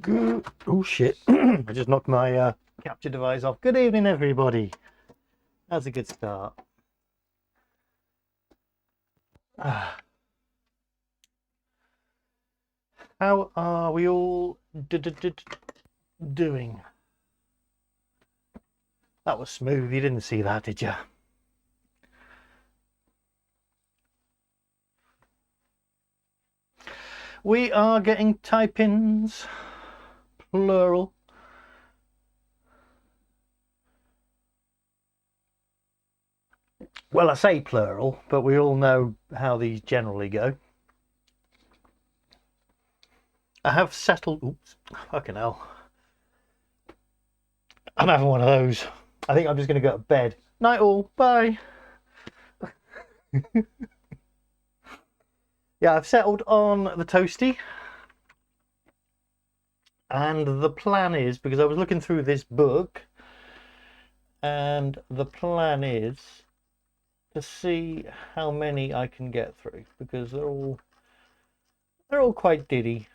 Good. Oh shit! I just knocked my capture device off. Good evening, everybody. That's a good start. How are we all doing? That was smooth. You didn't see that, did you? We are getting type-ins, plural. Well, I say plural, but we all know how these generally go. I have settled. Oops, fucking hell. I'm having one of those. I think I'm just going to go to bed. Night all. Bye. Yeah, I've settled on the toasty. And the plan is, because I was looking through this book, and the plan is to see how many I can get through, because they're all quite diddy.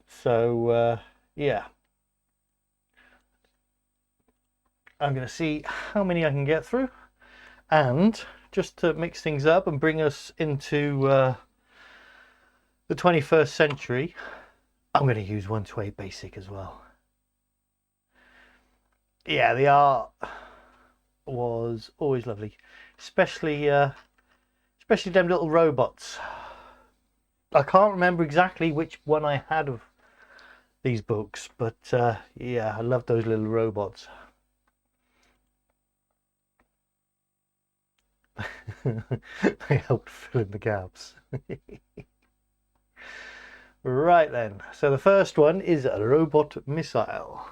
So yeah, I'm going to see how many I can get through, and just to mix things up and bring us into the 21st century, I'm going to use 128 basic as well. Yeah, the art was always lovely, especially them little robots. I can't remember exactly which one I had of these books, but yeah, I love those little robots. They helped fill in the gaps. Right then, so the first one is a robot missile.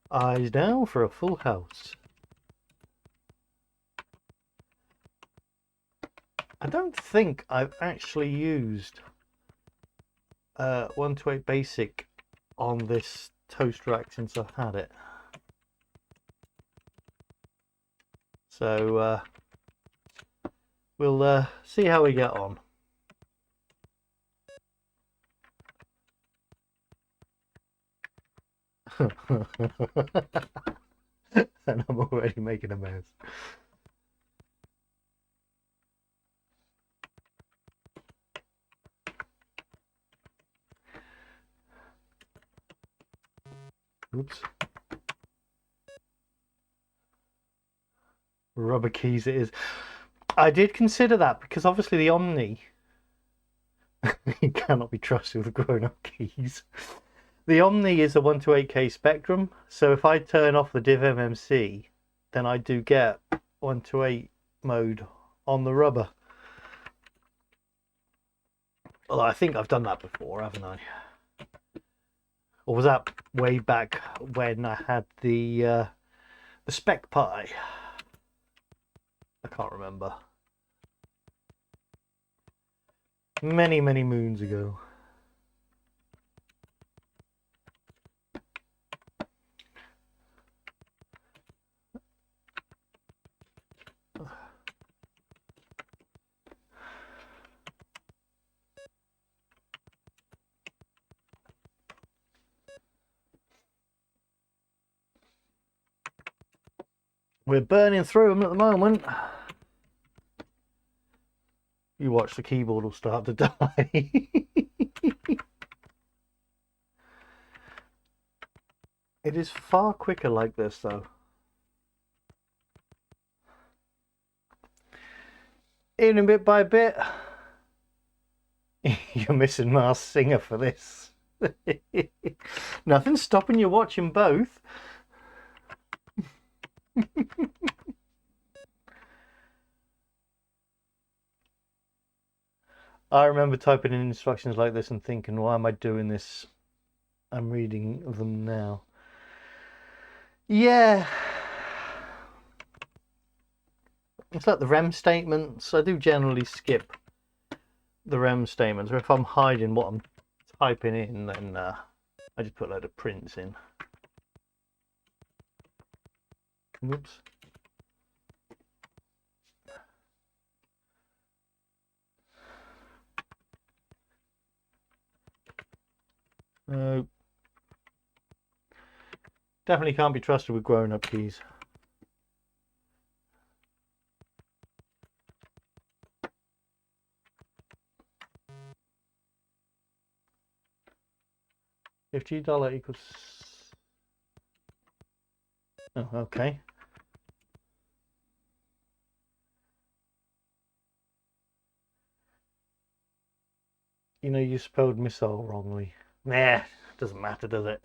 Eyes down for a full house. I don't think I've actually used 128 basic on this toast rack since I've had it. So we'll see how we get on. And I'm already making a mess. Oops. Rubber keys it is. I did consider that, because obviously the Omni cannot be trusted with grown-up keys. The Omni is a 128K Spectrum, so if I turn off the div MMC, then I do get 128 mode on the rubber. Although I think I've done that before, haven't I? Or was that way back when I had the Spec Pi? I can't remember. Many, many moons ago. We're burning through them at the moment. You watch, the keyboard will start to die. It is far quicker like this, though. Even bit by bit. You're missing Masked Singer for this. Nothing's stopping you watching both. I remember typing in instructions like this and thinking, why am I doing this? I'm reading them now. Yeah. It's like the REM statements. I do generally skip the REM statements, or if I'm hiding what I'm typing in, then I just put a load of prints in. Whoops. Definitely can't be trusted with grown-up keys. If $G equals... Oh, okay. You know, you spelled missile wrongly. Nah, doesn't matter, does it?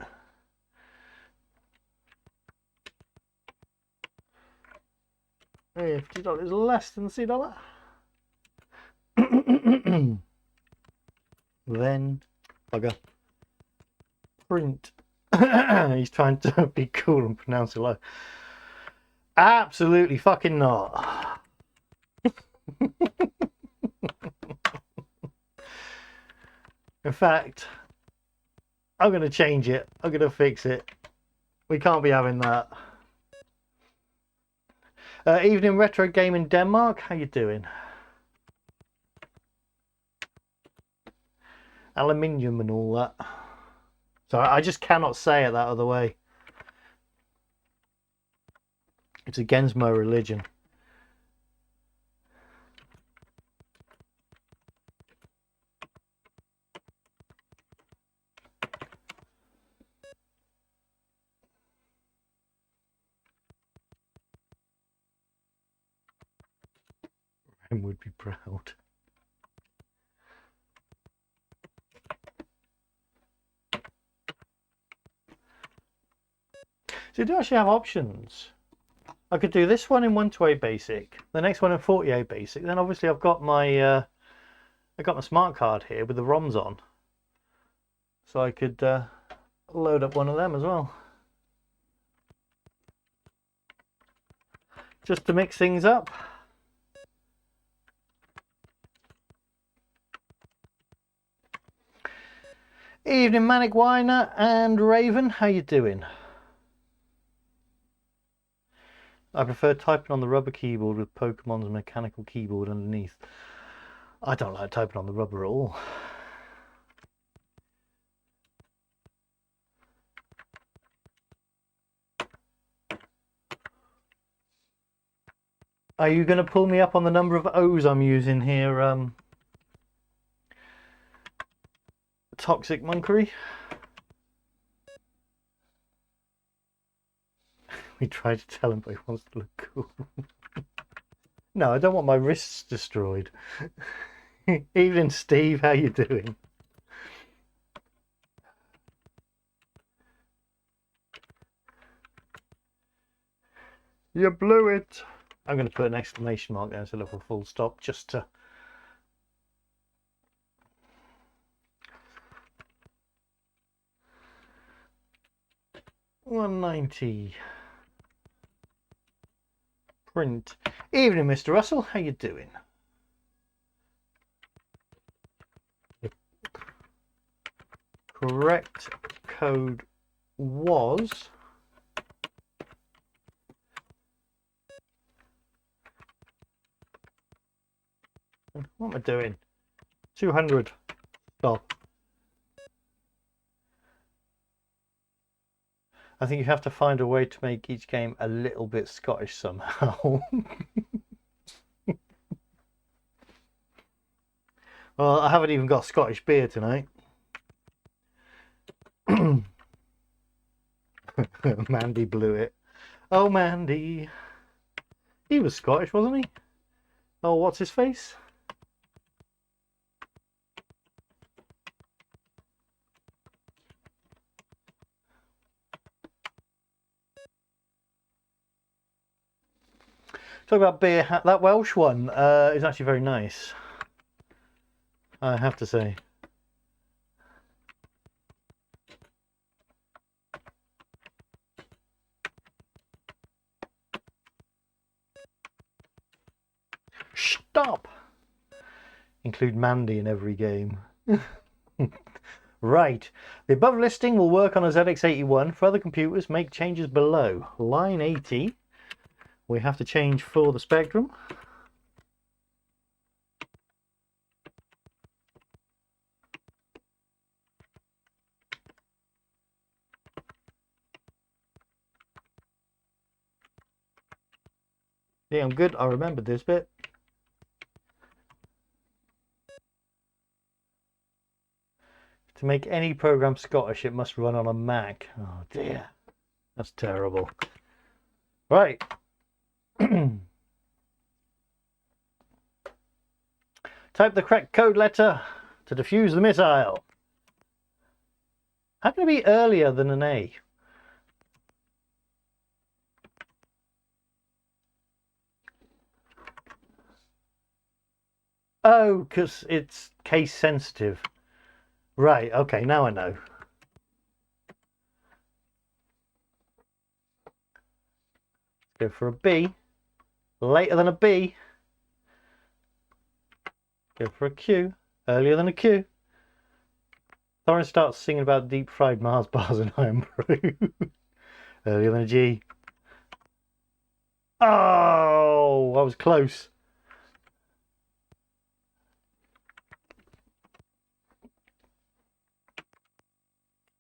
If $G is less than $C, then bugger. Print. He's trying to be cool and pronounce it like. Absolutely fucking not. In fact, I'm going to change it. I'm going to fix it. We can't be having that. Evening Retro Game in Denmark. How you doing? Aluminium and all that. So I just cannot say it that other way. It's against my religion. Ryan would be proud. So you do actually have options. I could do this one in 128 basic, the next one in 48 basic. Then obviously I've got my smart card here with the ROMs on, so I could load up one of them as well, just to mix things up. Evening Manic Winer and Raven, how you doing? I prefer typing on the rubber keyboard with Pokemon's mechanical keyboard underneath. I don't like typing on the rubber at all. Are you going to pull me up on the number of O's I'm using here, Toxic Monkery? We tried to tell him, but he wants to look cool. No, I don't want my wrists destroyed. Evening, Steve. How you doing? You blew it. I'm going to put an exclamation mark there instead of a full stop, just to... $190. Print. Evening, Mr. Russell. How you doing? The correct code was... What am I doing? 200. Stop. I think you have to find a way to make each game a little bit Scottish somehow. Well, I haven't even got Scottish beer tonight. Mandy blew it. Oh, Mandy. He was Scottish, wasn't he? Oh, what's his face? Talk about beer. That Welsh one is actually very nice, I have to say. Stop! Include Mandy in every game. Right. The above listing will work on a ZX81. For other computers, make changes below. Line 80. We have to change for the Spectrum. – Yeah, I'm good. I remembered this bit. To make any program Scottish, it must run on a Mac. Oh dear. That's terrible. Right. Type the correct code letter to defuse the missile. How can it be earlier than an A? Oh, because it's case sensitive. Right, okay, now I know. Go for a B. Later than a B. Go for a Q. Earlier than a Q. Thorin starts singing about deep fried Mars bars and iron brew. Earlier than a G. Oh, I was close.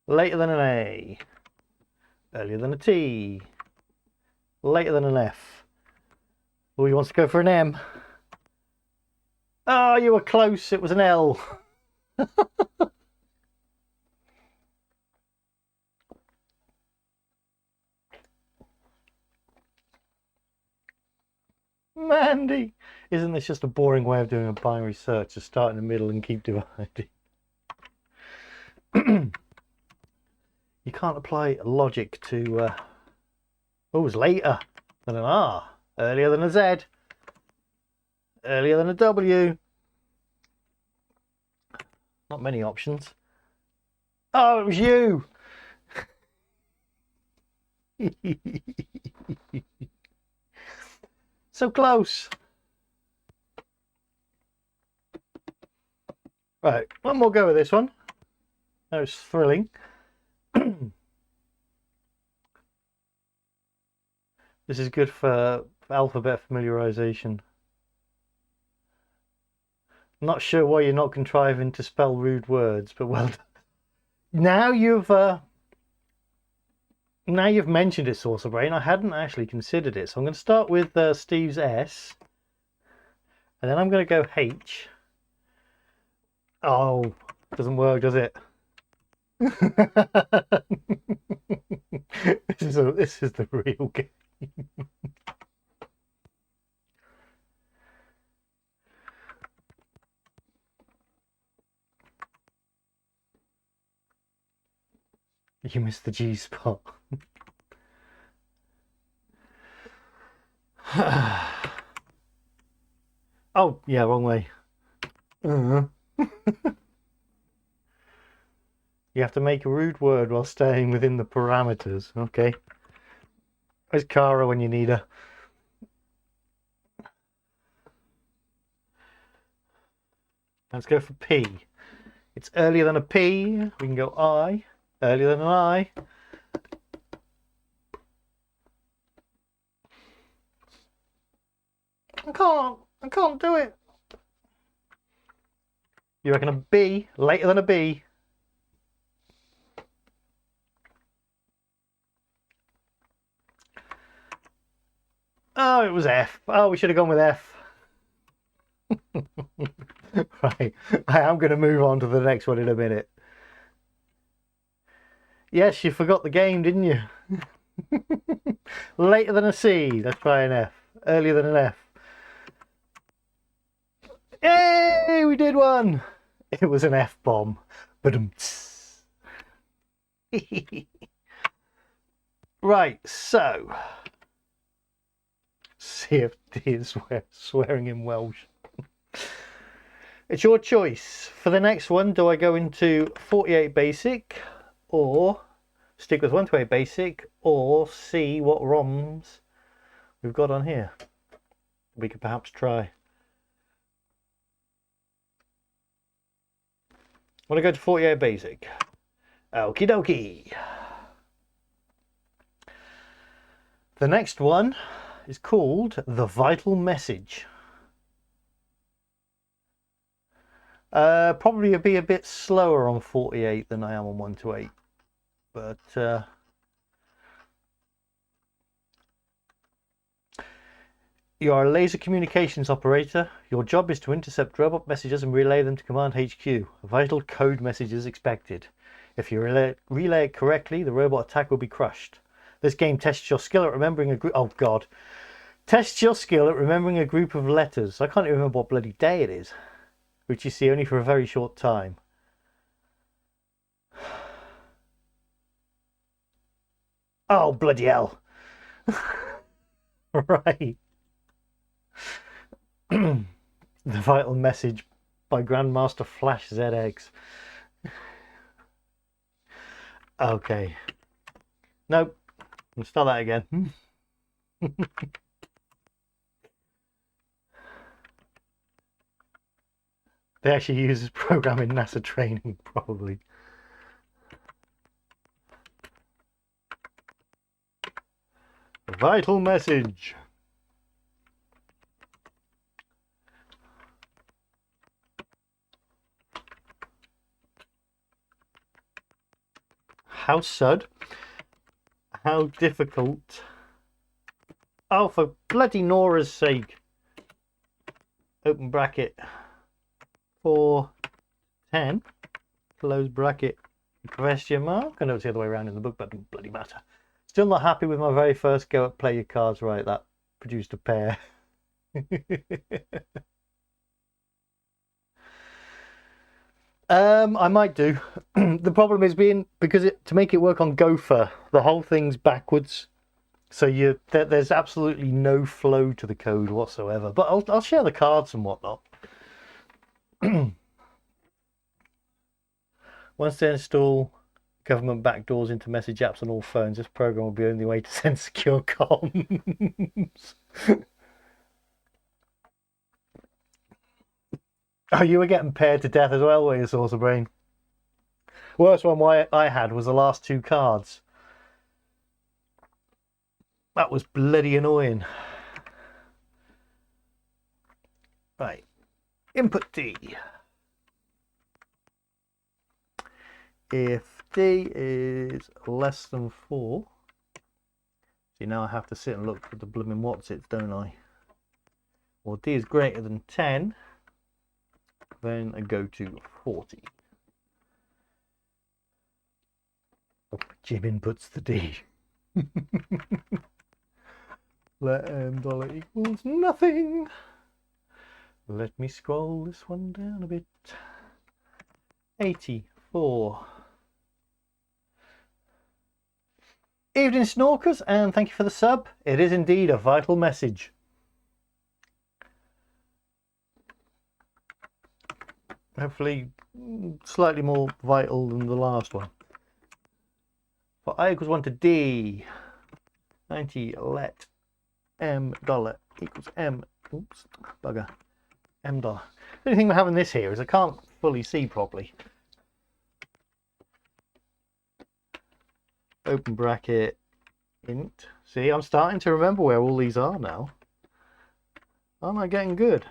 Later than an A. Earlier than a T. Later than an F. Oh, he wants to go for an M. Oh, you were close. It was an L. Mandy! Isn't this just a boring way of doing a binary search? To start in the middle and keep dividing. You can't apply logic to... Oh, it was later than an R. Earlier than a Z. Earlier than a W. Not many options. Oh, it was you! So close. Right, one more go with this one. That was thrilling. This is good for alphabet familiarization. Not sure why you're not contriving to spell rude words, but well done. Now you've mentioned it, Saucer Brain. I hadn't actually considered it, so I'm going to start with Steve's S, and then I'm going to go H. Oh, doesn't work, does it? This is the real game. You missed the G spot. Oh, yeah, wrong way. You have to make a rude word while staying within the parameters. Okay. Where's Cara when you need her? Let's go for P. It's earlier than a P. We can go I. Earlier than an I. I can't do it. You reckon a B? Later than a B? Oh, it was F. Oh, we should have gone with F. Right. I am going to move on to the next one in a minute. Yes, you forgot the game, didn't you? Later than a C. Let's try an F. Earlier than an F. Yay! We did one! It was an F-bomb. Right, so... CFD is swearing in Welsh. It's your choice. For the next one, do I go into 48 basic, or stick with 128 basic, or see what ROMs we've got on here? We could perhaps try. I want to go to 48 basic. Okie dokie. The next one is called The Vital Message. Probably be a bit slower on 48 than I am on 128, but You are a laser communications operator. Your job is to intercept robot messages and relay them to Command HQ. A vital code message is expected. If you relay it correctly, the robot attack will be crushed. This game tests your skill at remembering a group. Oh God! Tests your skill at remembering a group of letters. I can't even remember what bloody day it is, which you see only for a very short time. Oh bloody hell! Right. The Vital Message by Grandmaster Flash ZX. Okay. Nope. Let's start that again. They actually use this program in NASA training, probably. Vital Message. How sud? How difficult? Oh, for bloody Nora's sake. Open bracket. 410. Close bracket. Question mark. I know it's the other way around in the book, but it doesn't bloody matter. Still not happy with my very first go at play your cards right. That produced a pair. I might do. The problem is because to make it work on Gopher, the whole thing's backwards, so there's absolutely no flow to the code whatsoever. But I'll share the cards and whatnot. Once they install government backdoors into message apps on all phones, this program will be the only way to send secure comms. Oh, you were getting paired to death as well, were you, Saucer Brain? Worst one I had was the last two cards. That was bloody annoying. Right. Input D. If D is less than 4, see, now I have to sit and look for the blooming whatsits, don't I? Or D is greater than 10, then I go to 40. Oh, Jim inputs the D. Let M dollar equals nothing. Let me scroll this one down a bit. 84. Evening Snorkers, and thank you for the sub. It is indeed a vital message. Hopefully slightly more vital than the last one. For I equals 1 to D, 90 let M dollar equals M, oops, bugger, M dollar. The only thing we're having this here is I can't fully see properly. Open bracket, int. See, I'm starting to remember where all these are now. Aren't I getting good?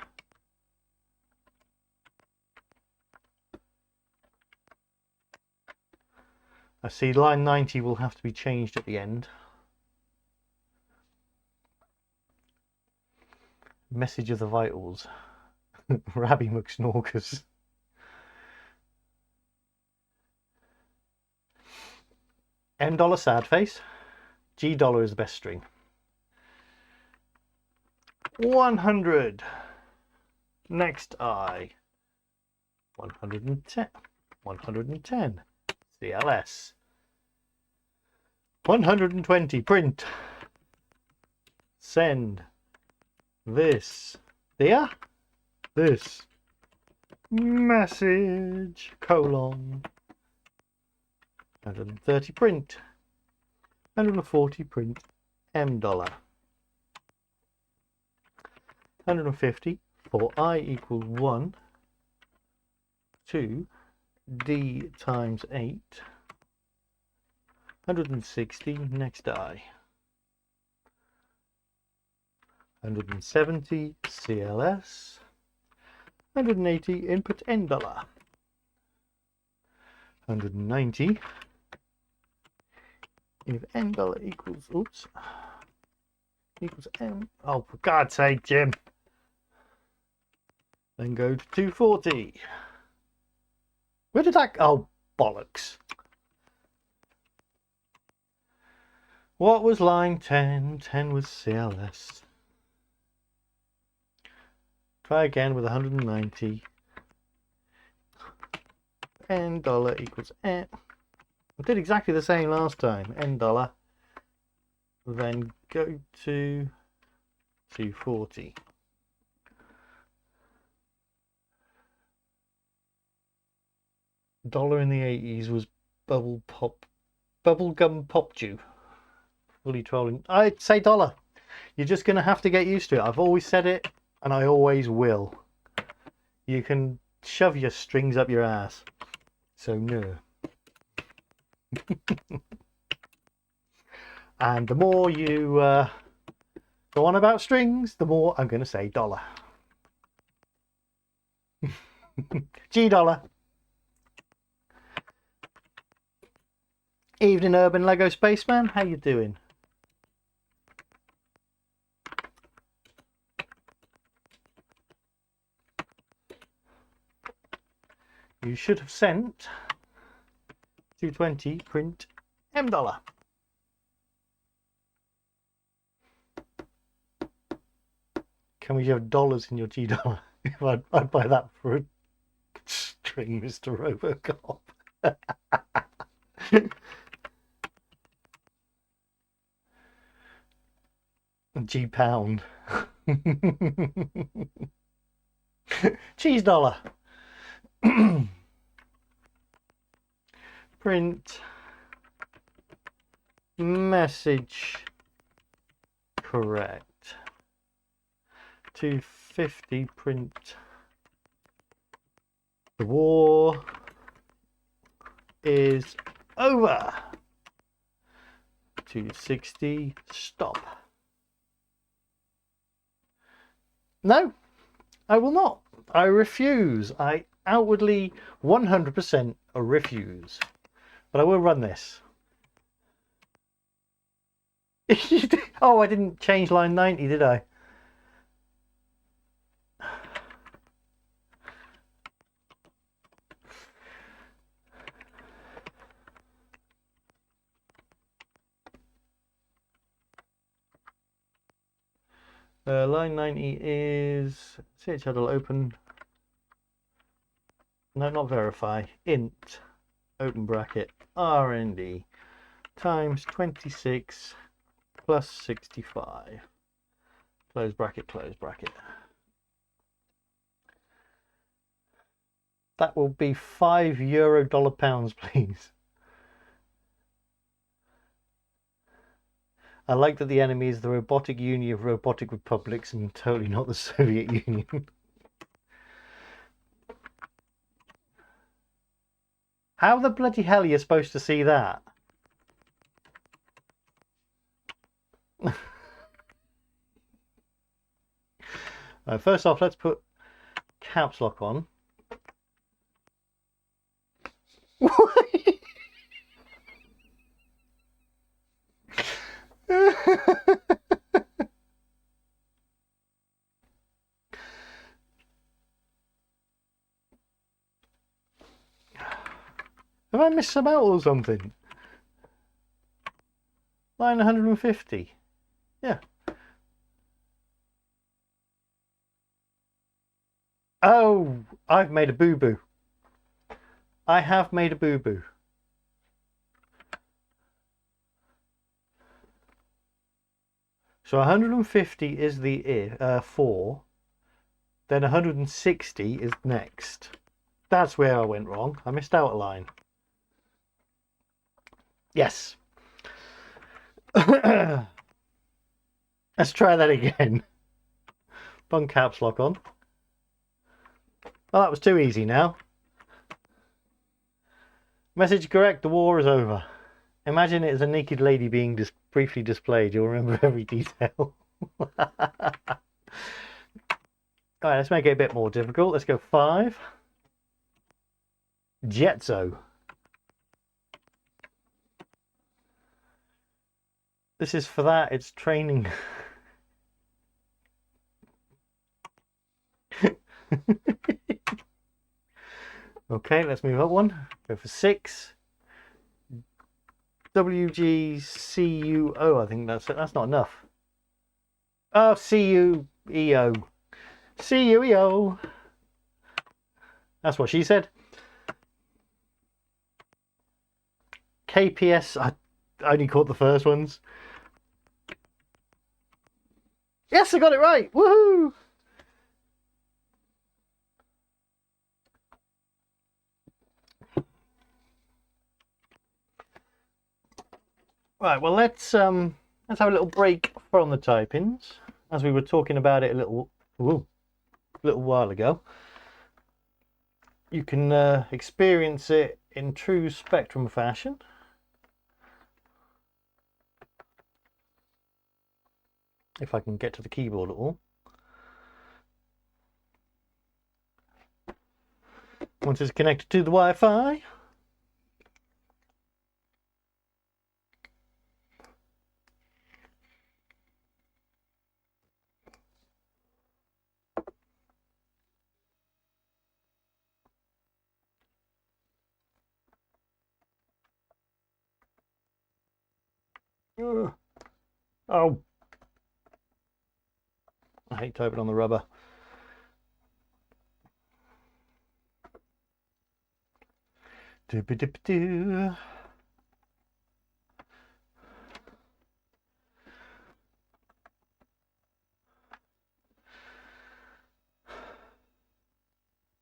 I see line 90 will have to be changed at the end. Message of the Vitals. Rabbi McSnorkers. M dollar sad face. G dollar is the best string. 100. Next I. 110. 110. CLS. 120. Print. Send. This. There. This. Message. Colon. 130. Print. 140. Print. M dollar. 150. For I equals 1. 2. D times 8. 160. Next I. 170 CLS. 180 input N dollar. 190 if N dollar equals, oops, equals M. Oh, for God's sake, Jim. Then go to 240. Where did that... Oh, bollocks. What was line 10? 10 was CLS. Try again with 190. N dollar equals N. I did exactly the same last time. N dollar. Then go to 240. Dollar in the 80s was bubblegum pop dew. Fully trolling. I'd say dollar. You're just going to have to get used to it. I've always said it, and I always will. You can shove your strings up your ass. So no. And the more you go on about strings, the more I'm going to say dollar. G dollar. Evening Urban Lego Spaceman, how you doing? You should have sent 220 print M dollar. Can we have dollars in your G dollar? I'd buy that for a string, Mr. Robocop. G pound. Cheese dollar. Print message correct. 250 print the war is over. 260 stop. No, I will not. I refuse. I outwardly 100% refuse. But I will run this. Oh, I didn't change line 90, did I? Line 90 is CHL open. No, not verify. Int open bracket RND times 26 plus 65. Close bracket, close bracket. That will be €5 dollar pounds, please. I like that the enemy is the Robotic Union of Robotic Republics and totally not the Soviet Union. How the bloody hell are you supposed to see that? First off, let's put caps lock on. Have I missed some out or something? Line 150. Yeah. Oh, I've made a boo-boo. I have made a boo-boo. So 150 is the 4. Then 160 is next. That's where I went wrong. I missed out a line. Yes. Let's try that again. Bung caps lock on. Well, that was too easy now. Message correct, the war is over. Imagine it as a naked lady being briefly displayed. You'll remember every detail. Alright, let's make it a bit more difficult. Let's go 5. Jetso. This is for that. It's training. Okay, let's move up one. Go for 6. WGCUO, I think that's it. That's not enough. Oh, CUEO. CUEO. That's what she said. KPS, I only caught the first ones. Yes, I got it right. Woohoo! Right, well let's have a little break from the typings, as we were talking about it a little while ago. You can experience it in true Spectrum fashion. If I can get to the keyboard at all. Once it's connected to the Wi-Fi. Oh, I hate typing on the rubber. Doo-ba-dip-doo.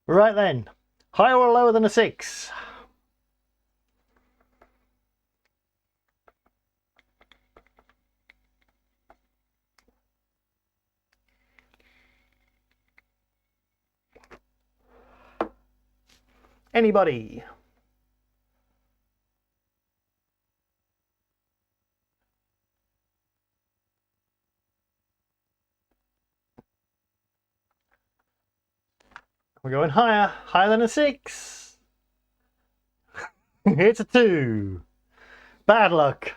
Right then, higher or lower than a 6? Anybody? We're going higher than a 6. It's a 2. Bad luck.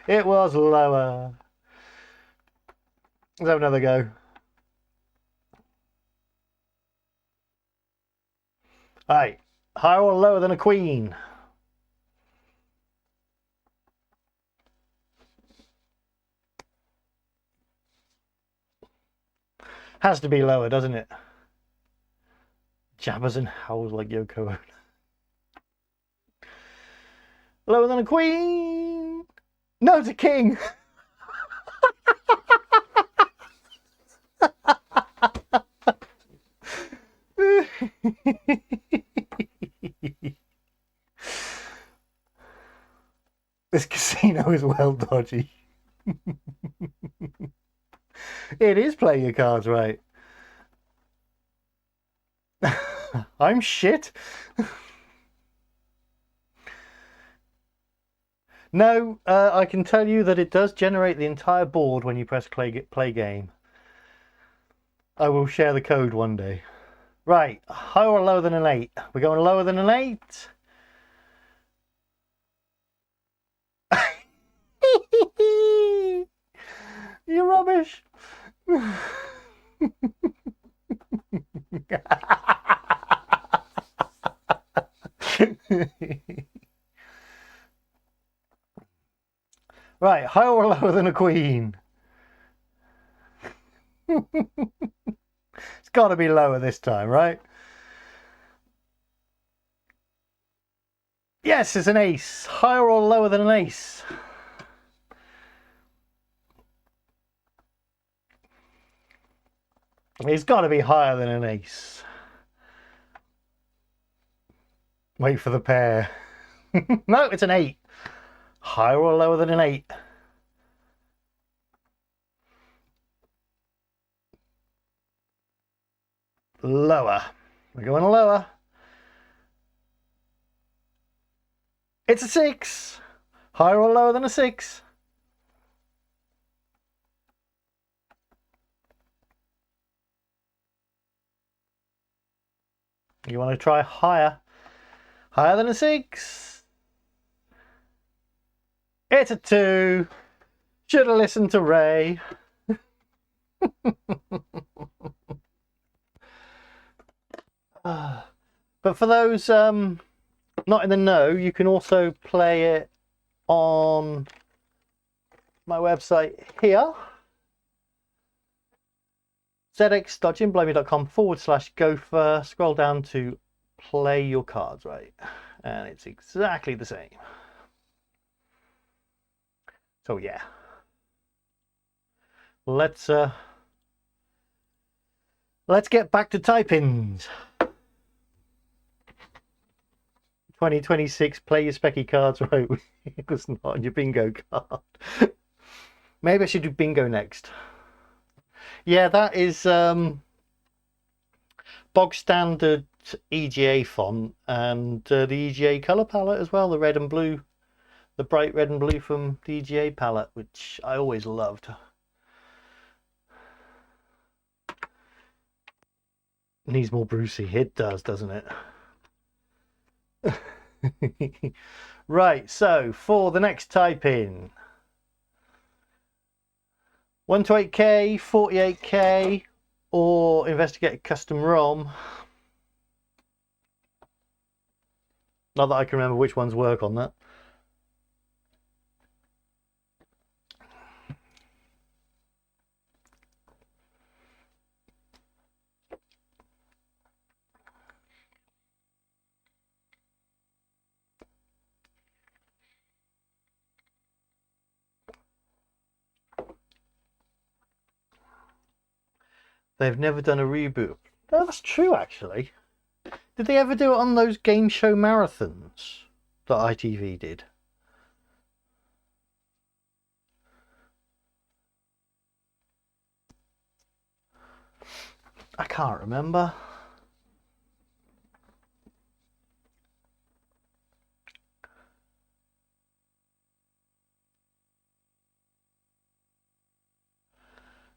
It was lower. Let's have another go. Alright, higher or lower than a queen? Has to be lower, doesn't it? Jabbers and howls like Yoko Ono. Lower than a queen? No, it's a king! This casino is well dodgy. It is play your cards right. I'm shit. No, I can tell you that it does generate the entire board when you press play game. I will share the code one day. Right, higher or lower than an 8? We're going lower than an 8. You're rubbish. Right, higher or lower than a queen? It's got to be lower this time, right? Yes, it's an ace. Higher or lower than an ace? It's got to be higher than an ace. Wait for the pair. No, it's an 8. Higher or lower than an 8? Lower. We're going lower. It's a 6. Higher or lower than a 6? You want to try higher? Higher than a 6? It's a 2. Should have listened to Ray. But for those not in the know, you can also play it on my website here, zx.jimblimey.com/gopher. Scroll down to play your cards, right? And it's exactly the same. So yeah, let's get back to typings. 2026, play your specky cards right. It was not on your bingo card. Maybe I should do bingo next. Yeah, that is bog standard EGA font, and the EGA color palette as well, the red and blue, the bright red and blue from the EGA palette, which I always loved. Needs more Brucey. It does, doesn't it? Right, so for the next type in 128K, 48K, or investigate a custom ROM. Not that I can remember which ones work on that. They've never done a reboot. No, that's true, actually. Did they ever do it on those game show marathons that ITV did? I can't remember.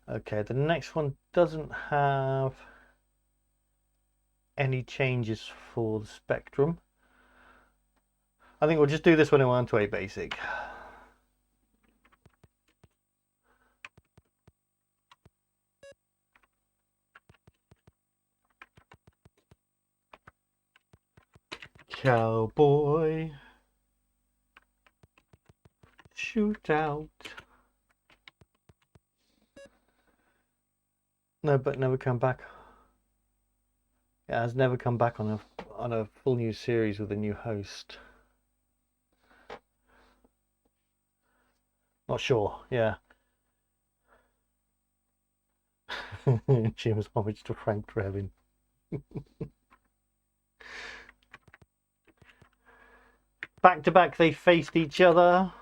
Okay, the next one doesn't have any changes for the spectrum. I think we'll just do this one in 128 basic. Cowboy shootout. No, but never come back. It has never come back on a full new series with a new host. Not sure. Yeah. Jim's homage to Frank Drebin. Back to back, they faced each other.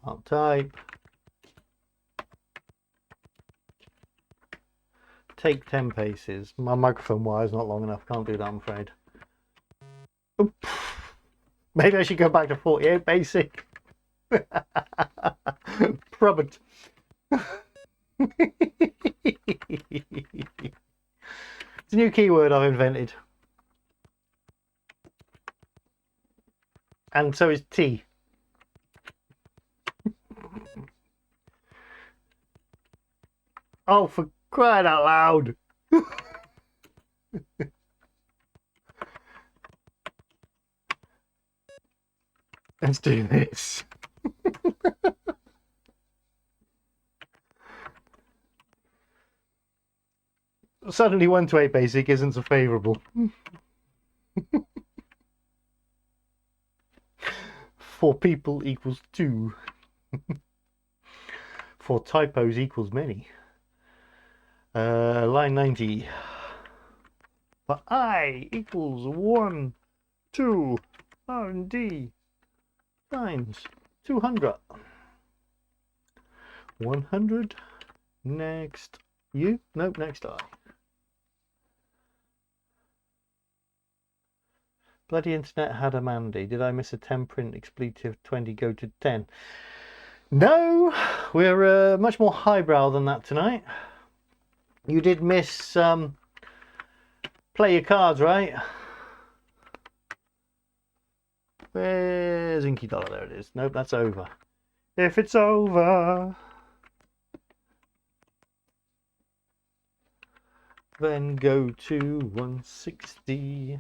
Can't type. Take 10 paces. My microphone wire is not long enough. Can't do that, I'm afraid. Oop. Maybe I should go back to 48 basic. Probably. It's a new keyword I've invented. And so is T. Oh, for crying out loud. Let's do this. Suddenly 128 basic isn't so favourable. 4 people equals 2. 4 typos equals many. Line 90. For I equals 1, 2, R&D times 200. 100. Next you. Nope, next I. Bloody internet had a Mandy. Did I miss a 10 print expletive 20 go to 10? No, we're much more highbrow than that tonight. You did miss Play your cards, right? Where's Inky Dollar? There it is. Nope, that's over. If it's over, then go to 160.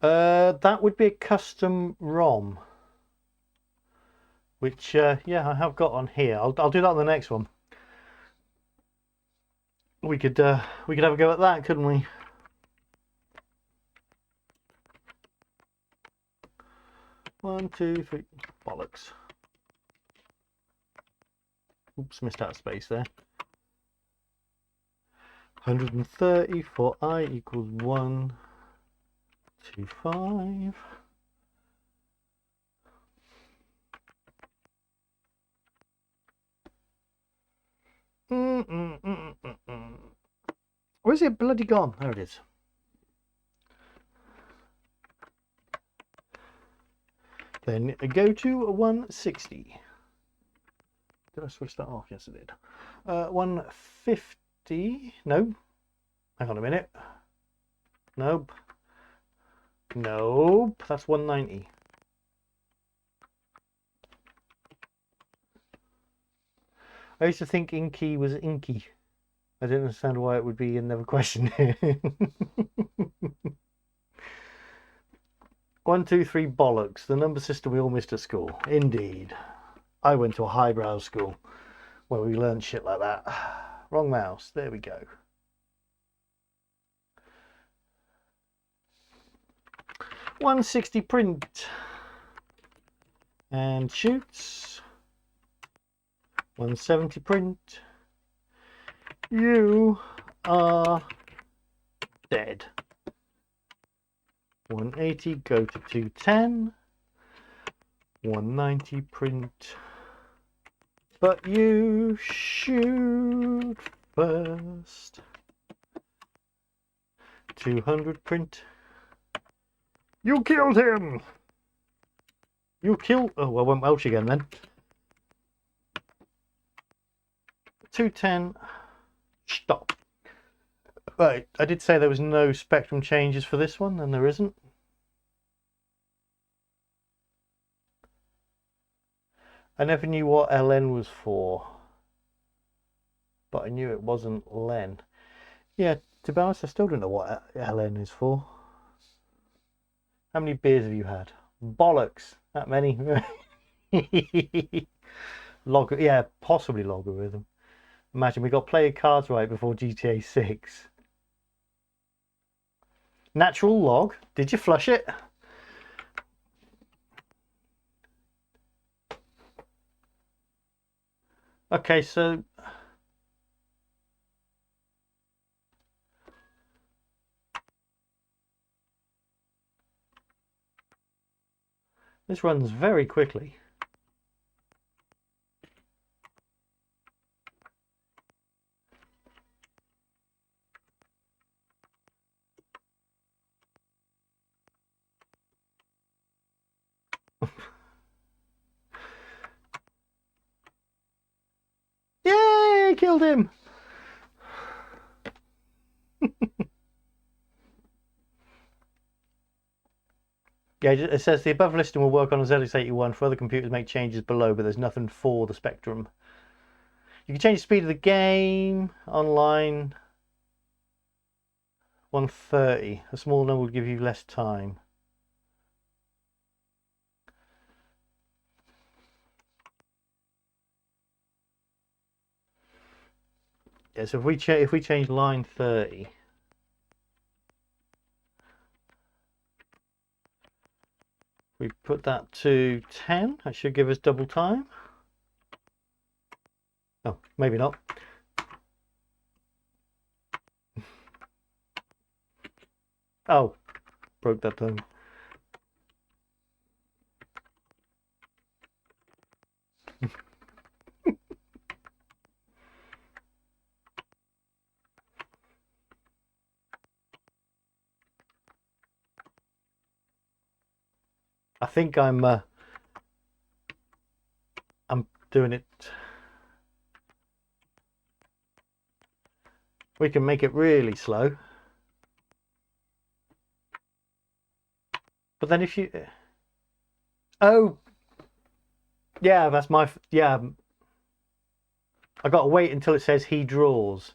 That would be a custom ROM, which yeah, I have got on here. I'll do that on the next one. We could have a go at that, couldn't we? One, two, three. Bollocks. Oops, missed out space there. 130 for I equals 125. Where's it bloody gone? There it is. Then go to 160. Did I switch that off? Yes, I did. 150. No. Hang on a minute. Nope. Nope. That's 190. I used to think Inky was Inky. I didn't understand why it would be another question. 1, 2, 3 bollocks. The number system we all missed at school. Indeed. I went to a highbrow school where we learned shit like that. Wrong mouse. There we go. $160 print. And shoots. 170 print. You are dead. 180, go to 210. 190 print. But you shoot first. 200 print. You killed him! You killed... Oh, I went Welsh again then. 210. Stop. Right, I did say there was no spectrum changes for this one, and there isn't. I never knew what LN was for, but I knew it wasn't Len. Yeah, to be honest, I still don't know what LN is for. How many beers have you had? Bollocks! That many? Yeah, possibly logarithm. Imagine we got play your cards right before GTA 6. Natural log. Did you flush it? Okay, so this runs very quickly. Yay! Killed him! Yeah, it says the above listing will work on a ZX81. For other computers, make changes below, but there's nothing for the Spectrum. You can change the speed of the game online. 130. A small number will give you less time. Yeah, so if we change line 30, we put that to 10. That should give us double time. Oh, maybe not. Oh, broke that time. I think I'm doing it. We can make it really slow. But then if you... Oh! Yeah, that's my... Yeah. I got to wait until it says he draws.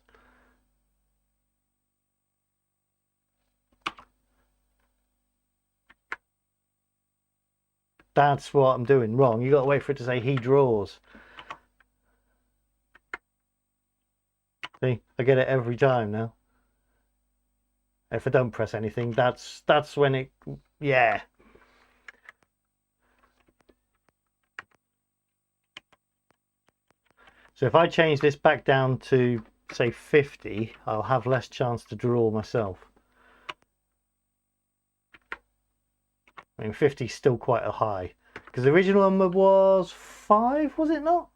That's what I'm doing wrong. You got to wait for it to say he draws. See, I get it every time now. If I don't press anything, that's when it... Yeah. So if I change this back down to, say, 50, I'll have less chance to draw myself. I mean, 50 is still quite a high. Because the original number was 5, was it not?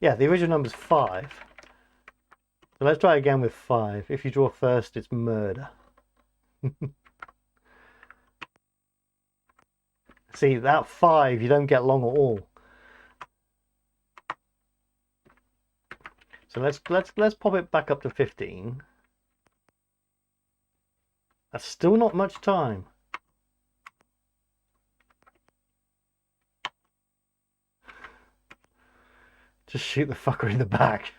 Yeah, the original number's 5. So let's try again with 5. If you draw first, it's murder. See, that 5 you don't get long at all. So let's pop it back up to 15. That's still not much time. Just shoot the fucker in the back.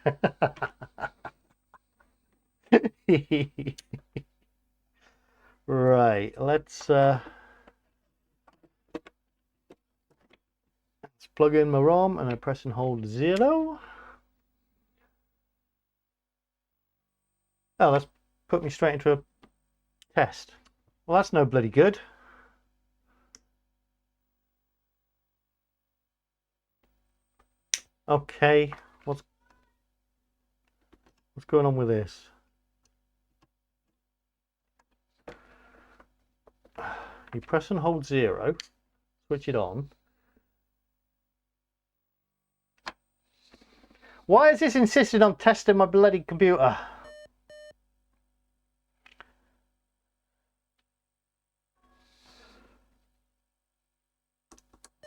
Right, let's plug in my ROM and I press and hold 0. Oh, that's put me straight into a test. Well, that's no bloody good. Okay, what's going on with this? You press and hold 0, switch it on. Why is this insisting on testing my bloody computer?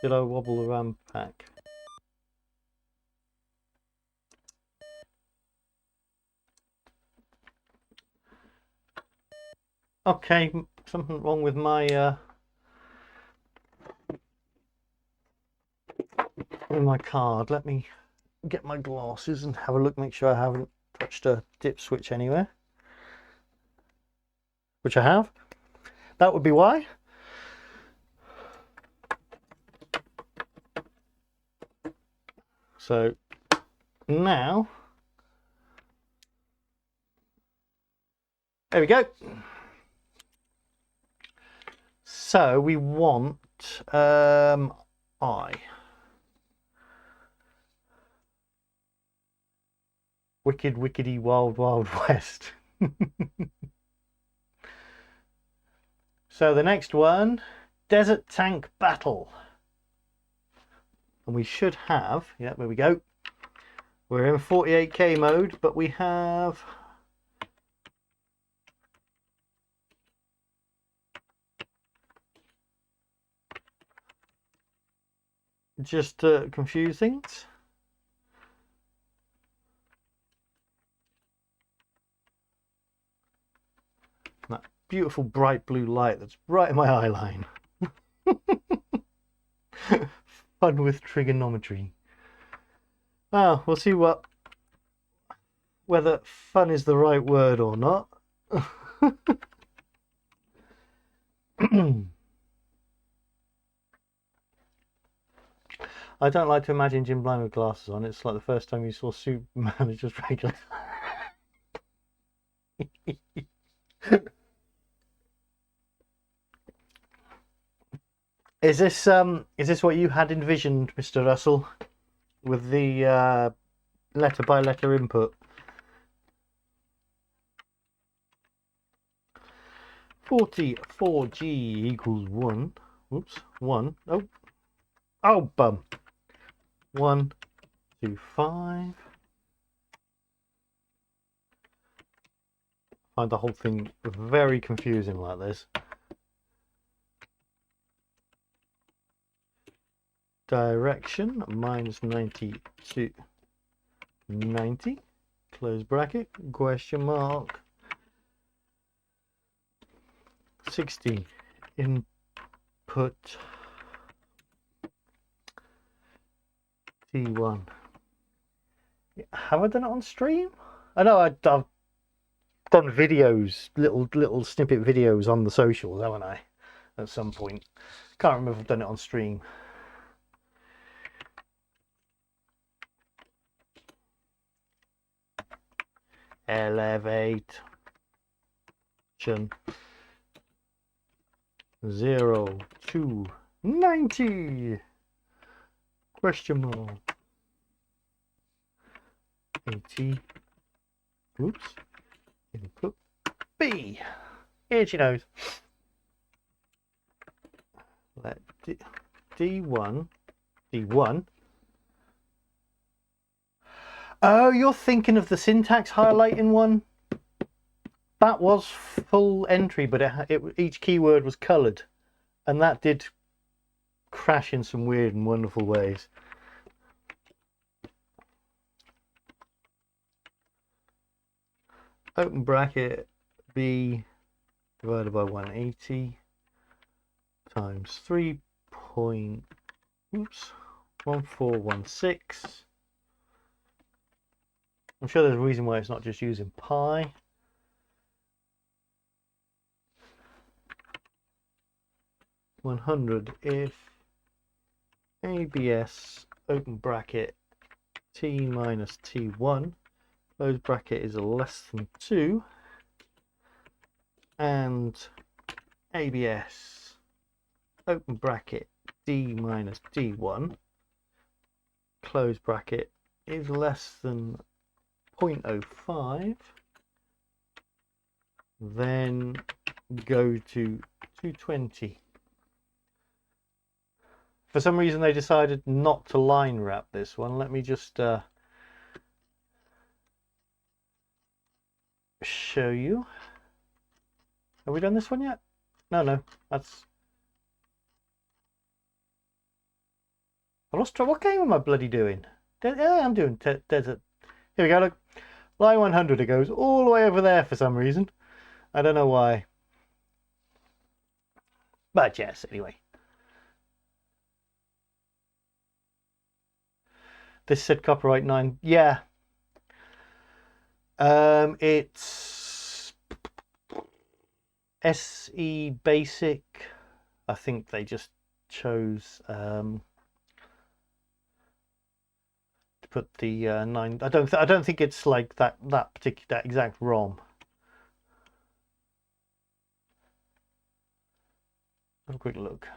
Did I wobble the RAM pack? Okay, something wrong with my card. Let me get my glasses and have a look, make sure I haven't touched a dip switch anywhere. Which I have. That would be why. So now, there we go. So we want I. Wicked, wickedy, wild, wild west. So the next one, Desert Tank Battle. And we should have, yeah, there we go. We're in 48K mode, but we have just to confuse things. That beautiful bright blue light that's right in my eye line. Fun with trigonometry. Well, we'll see whether fun is the right word or not. I don't like to imagine Jim Blind with glasses on. It's like the first time you saw Superman, it's just regular. Is this what you had envisioned, Mr. Russell, with the letter by letter input? 44G equals 1. Whoops, 1. Oh, oh, bum. 1, 2, 5. I find the whole thing very confusing like this. direction minus 90 to 90, close bracket, question mark, 60 input T1. Have I done it on stream? I know I've done videos, little snippet videos on the socials, haven't I? At some point. Can't remember if I've done it on stream. Elevation 0 to 90, question mark, 80, oops, input B, itchy nose. Let D1. Oh, you're thinking of the syntax highlighting one? That was full entry, but each keyword was coloured, and that did crash in some weird and wonderful ways. Open bracket B divided by 180 times 3.1416. I'm sure there's a reason why it's not just using pi. $100 if ABS open bracket T minus T1 close bracket is less than 2 and ABS open bracket D minus D1 close bracket is less than 0.05, then go to 220. For some reason they decided not to line wrap this one. Let me just show you. Have we done this one yet? No, that's... I lost track. What game am I bloody doing? Yeah, I'm doing desert. Here we go, look. Line 100, it goes all the way over there for some reason. I don't know why. But yes, anyway. This said copyright 9. Yeah. It's SE Basic. I think they just chose to put the 9. I don't think it's like that exact ROM. Have a quick look.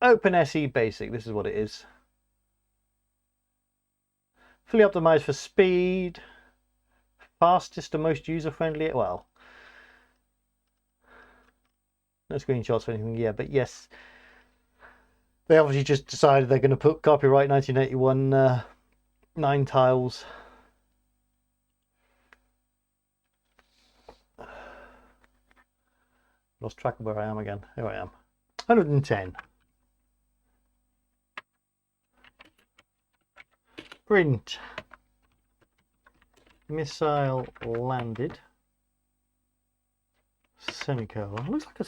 OpenSE Basic, this is what it is. Fully optimized for speed, fastest and most user-friendly. Well, no screenshots or anything, yeah, but yes. They obviously just decided they're going to put copyright 1981 9 tiles. Lost track of where I am again. Here I am. 110. Print. Missile landed. Semicolon. Looks like a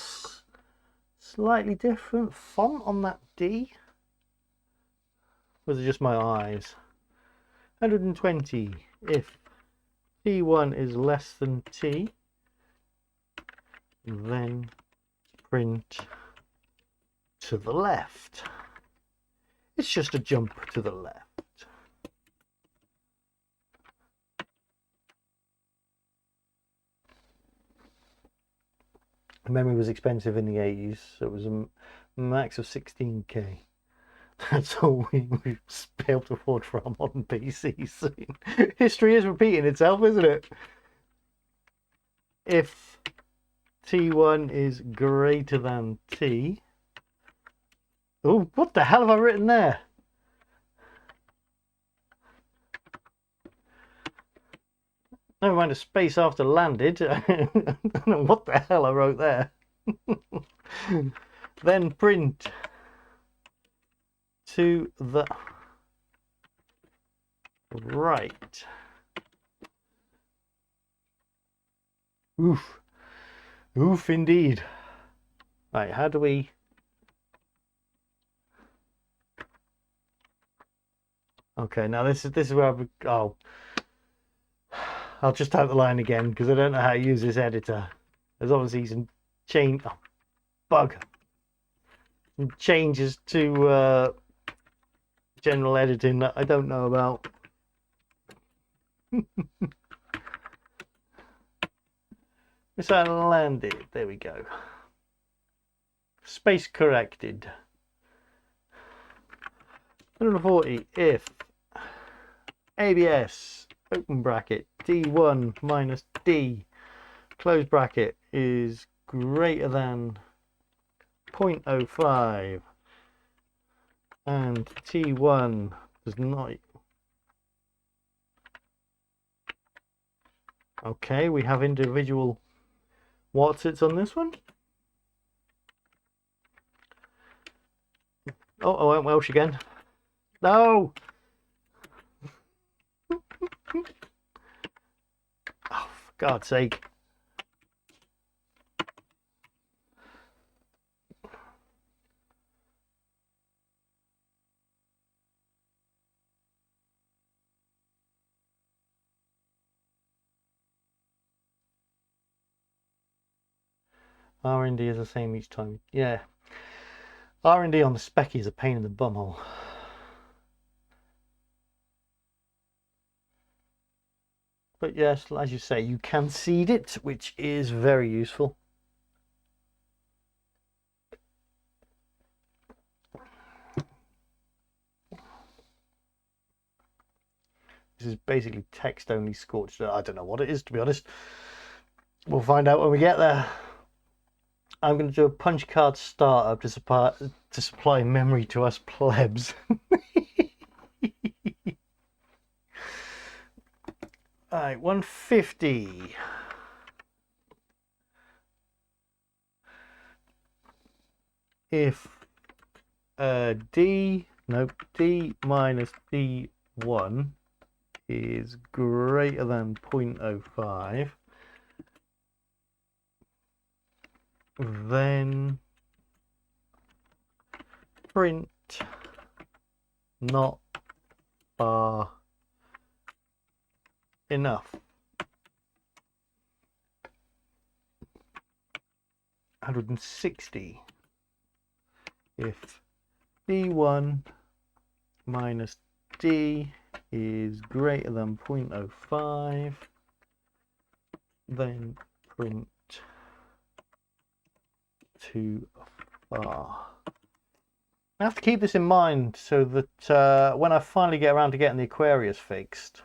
slightly different font on that D. Was it just my eyes? 120. If T1 is less than T, then print to the left. It's just a jump to the left. Memory was expensive in the 80s, so it was a max of 16k. That's all we've been able to afford for our modern PCs. History is repeating itself, isn't it? If T1 is greater than T... Oh, what the hell have I written there? Never mind a space after landed. I don't know what the hell I wrote there. Then print to the right. Oof. Oof indeed. Right, how do we... Okay, now this is where I'll just type the line again because I don't know how to use this editor. There's obviously some changes to general editing that I don't know about. Missile landed. There we go. Space corrected. 140 if ABS open bracket D1 minus D close bracket is greater than 0.05 and T1 does not. Okay, we have individual whatsits on this one. Oh, I went Welsh again. No! Oh, for God's sake. R&D is the same each time. Yeah. R&D on the spec is a pain in the bumhole. But yes, as you say, you can seed it, which is very useful. This is basically text only scorched. I don't know what it is, to be honest. We'll find out when we get there. I'm going to do a punch card startup to supply memory to us plebs. Alright, 150. If D minus D1 is greater than 0.05, then print not far enough. 160 if D1 minus D is greater than 0.05, then print too far. I have to keep this in mind so that when I finally get around to getting the Aquarius fixed,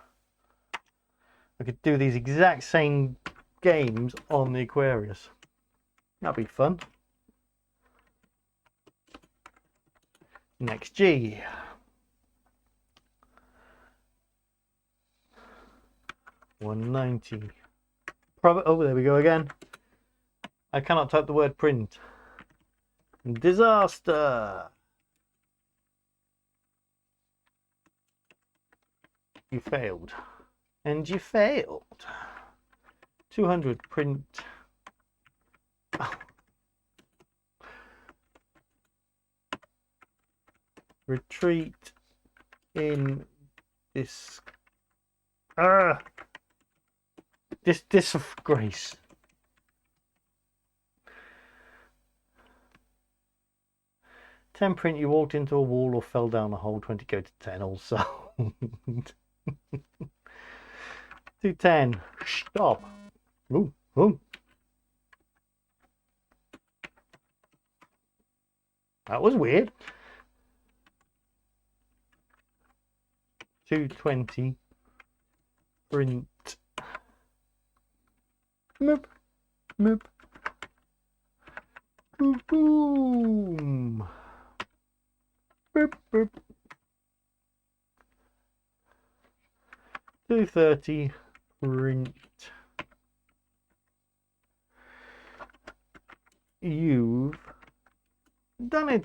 I could do these exact same games on the Aquarius. That'd be fun. Next G. $190. Oh, there we go again. I cannot type the word print. Disaster. You failed. And you failed. 200 print. Oh. Retreat in this disgrace. Ten print, you walked into a wall or fell down a hole. 20 go to 10 also. 210. Stop. Ooh, ooh. That was weird. 220. Print. Moop. Moop. Boom. Boom. Boop. Boop. 230. Print. you've done it.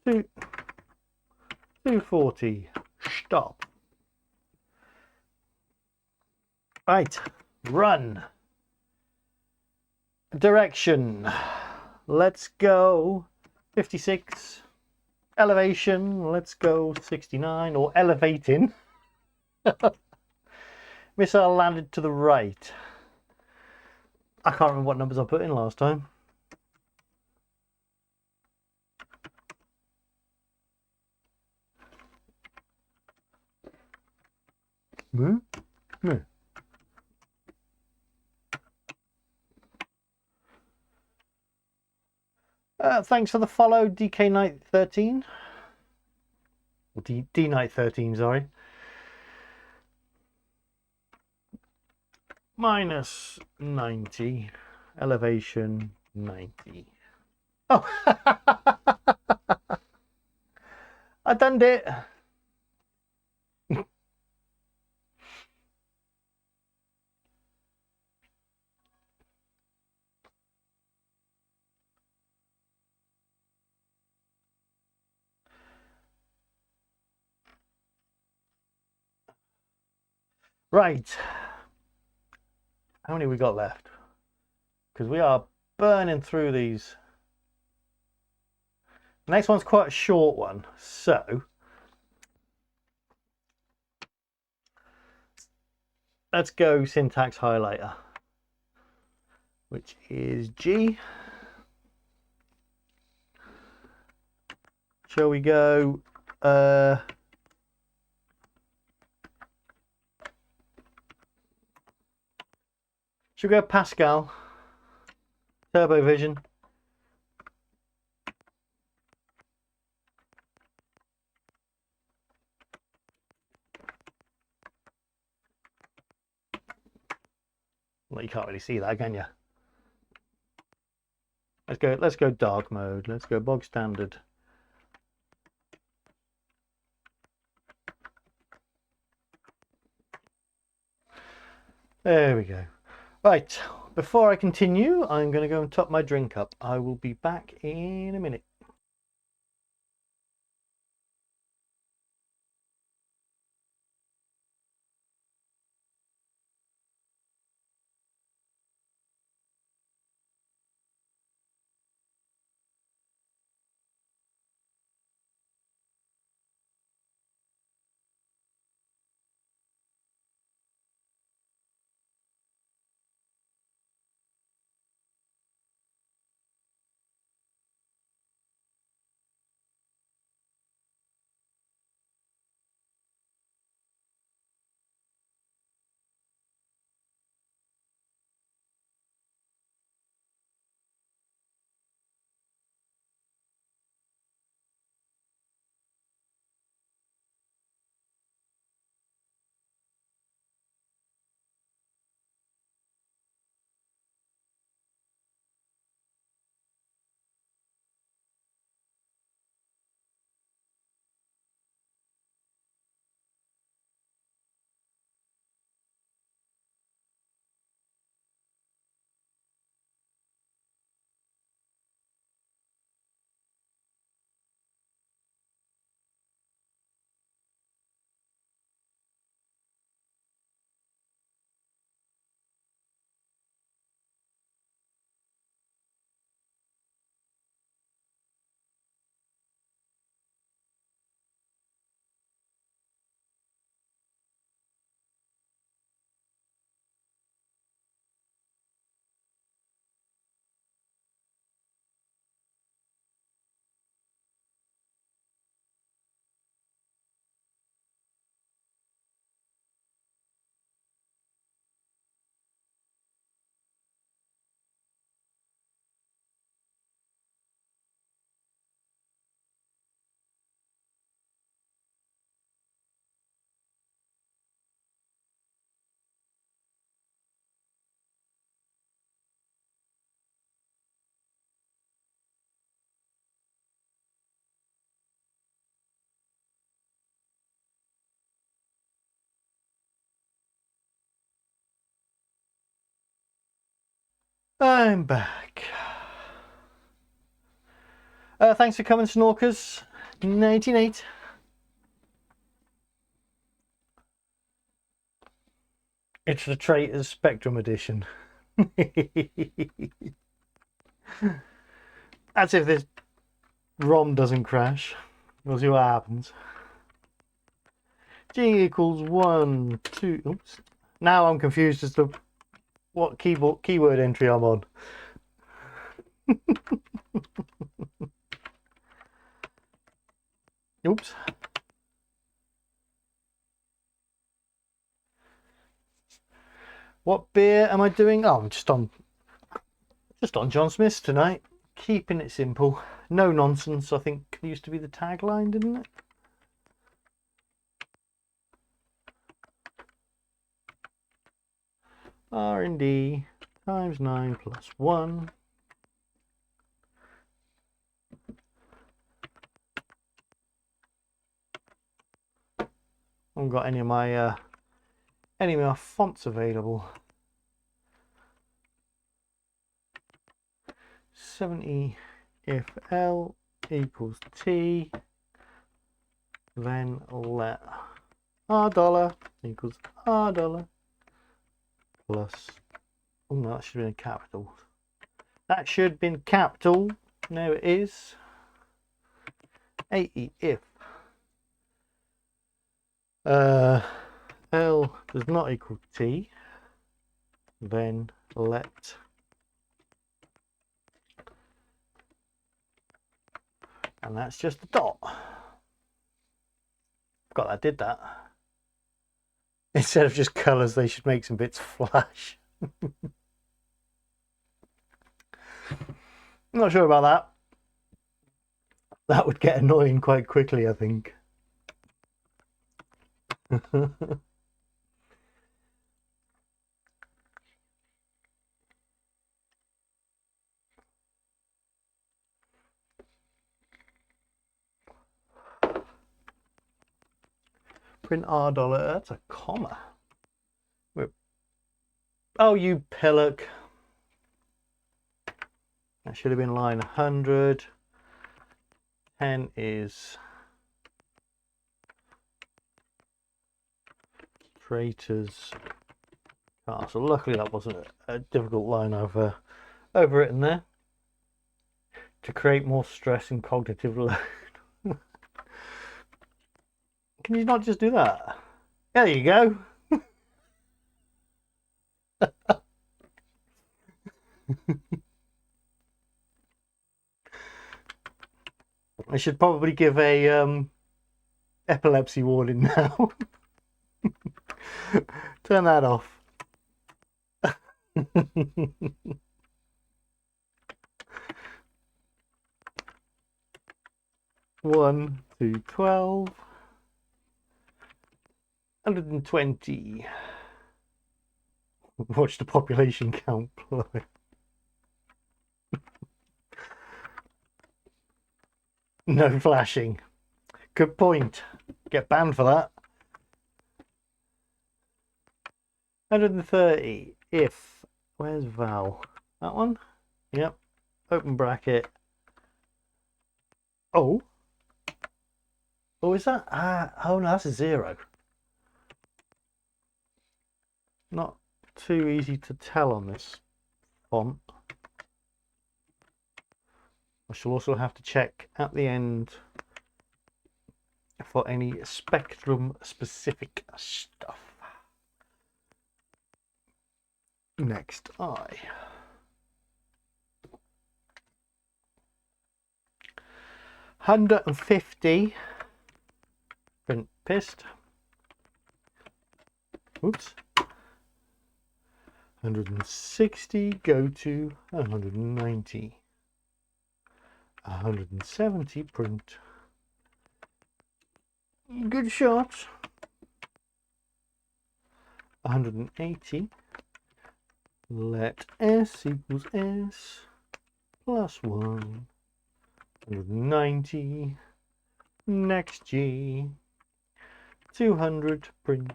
240. Stop. Right. Run. Direction. Let's go 56. Elevation. Let's go 69. Or elevating. Missile landed to the right. I can't remember what numbers I put in last time. Thanks for the follow, DK Knight 13. Or D Knight 13, sorry. Minus 90. Elevation 90. Oh! I done it. Right. How many we got left? Because we are burning through these. The next one's quite a short one, so let's go syntax highlighter, which is G. Shall we go should we go Pascal, Turbo Vision? Well, you can't really see that, can you? Let's go dark mode. Let's go bog standard. There we go. Right, before I continue, I'm going to go and top my drink up. I will be back in a minute. I'm back. Thanks for coming, Snorkers. 98. It's the Traitors Spectrum Edition. That's if this ROM doesn't crash. We'll see what happens. G equals 1, 2. Oops. Now I'm confused as to what keyword entry I'm on. Oops. What beer am I doing? Oh, I'm just on John Smith's tonight. Keeping it simple. No nonsense, I think used to be the tagline, didn't it? R&D times 9 plus 1. I haven't got any of my fonts available. 70 if L equals T, then let R dollar equals R dollar plus, oh no, that should have been a capital. That should have been capital. No, it is. 80 if L does not equal T, then let and that's just a dot. Forgot I did that. Instead of just colours, they should make some bits flash. I'm not sure about that. That would get annoying quite quickly, I think. Print R dollar, that's a comma. Oh, you pillock. That should have been line 100. 10 is Traitors Castle. Luckily that wasn't a difficult line I've overwritten there to create more stress and cognitive load. Can you not just do that? There you go. I should probably give a epilepsy warning now. Turn that off. 1 to 12. 120. Watch the population count play. No flashing. Good point. Get banned for that. 130 if, where's Val? That one? Yep. Open bracket. Oh. Oh, is that? Oh no, that's a 0. Not too easy to tell on this font. I shall also have to check at the end for any spectrum specific stuff. Next I. $150 print pissed. Oops. 160 go to 190. 170 print. Good shot. 180. Let S equals S plus 1. 190. Next G. 200 print.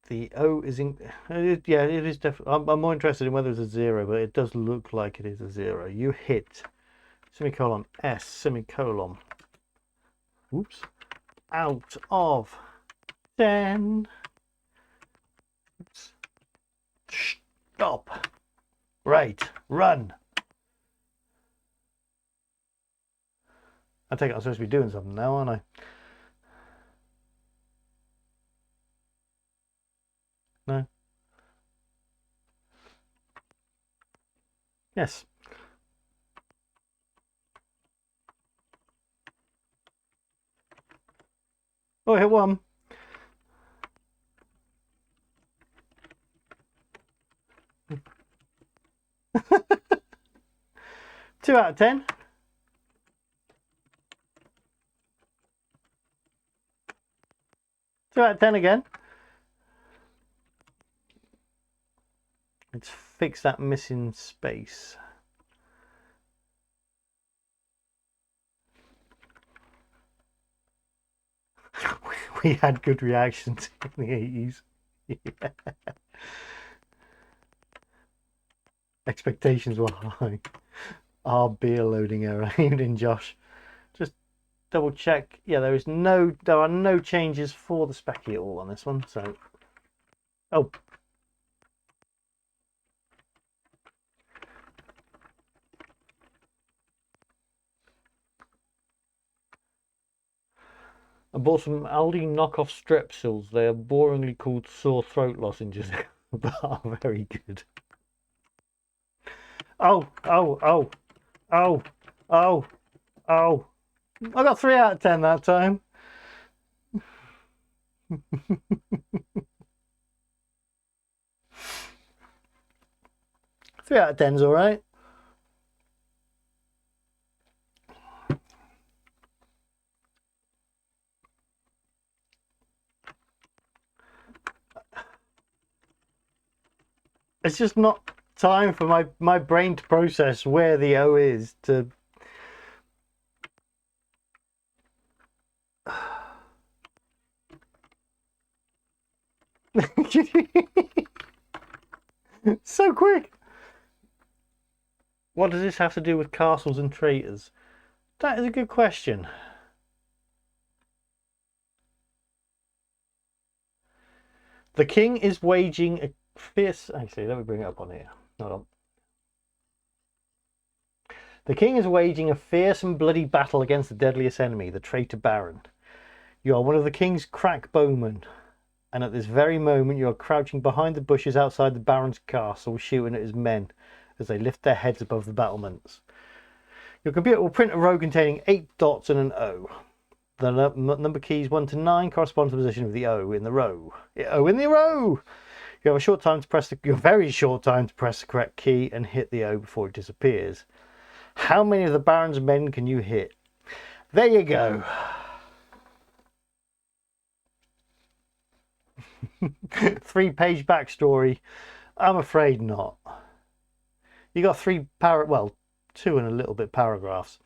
The O is in. Yeah, it is definitely. I'm more interested in whether it's a 0, but it does look like it is a 0. You hit semicolon S semicolon. Oops. Out of 10. Oops. Stop. Right. Run. I take it I'm supposed to be doing something now, aren't I? No. Yes. Oh, I hit 1. Two out of 10. Two out of 10 again. Let's fix that missing space. We had good reactions in the 80s. Yeah. Expectations were high. Our beer loading error. Evening, Josh. Just double check. Yeah, there are no changes for the spec at all on this one. So, oh, I bought some Aldi knockoff Strepsils. They are boringly called sore throat lozenges, but are very good. Oh, oh, oh, oh, oh, oh. I got 3 out of 10 that time. 3 out of 10's all right. It's just not time for my brain to process where the O is to. So quick. What does this have to do with castles and traitors? That is a good question. The king is waging a fierce. Actually, let me bring it up on here. Hold on. The king is waging a fierce and bloody battle against the deadliest enemy, the traitor baron. You are one of the king's crack bowmen, and at this very moment you are crouching behind the bushes outside the baron's castle, shooting at his men as they lift their heads above the battlements. Your computer will print a row containing 8 dots and an O. The number keys 1 to 9 correspond to the position of the O in the row. O in the row! You have a short time to press very short time to press the correct key and hit the O before it disappears. How many of the Baron's men can you hit? There you go. 3-page backstory. I'm afraid not. You got 2 and a little bit paragraphs.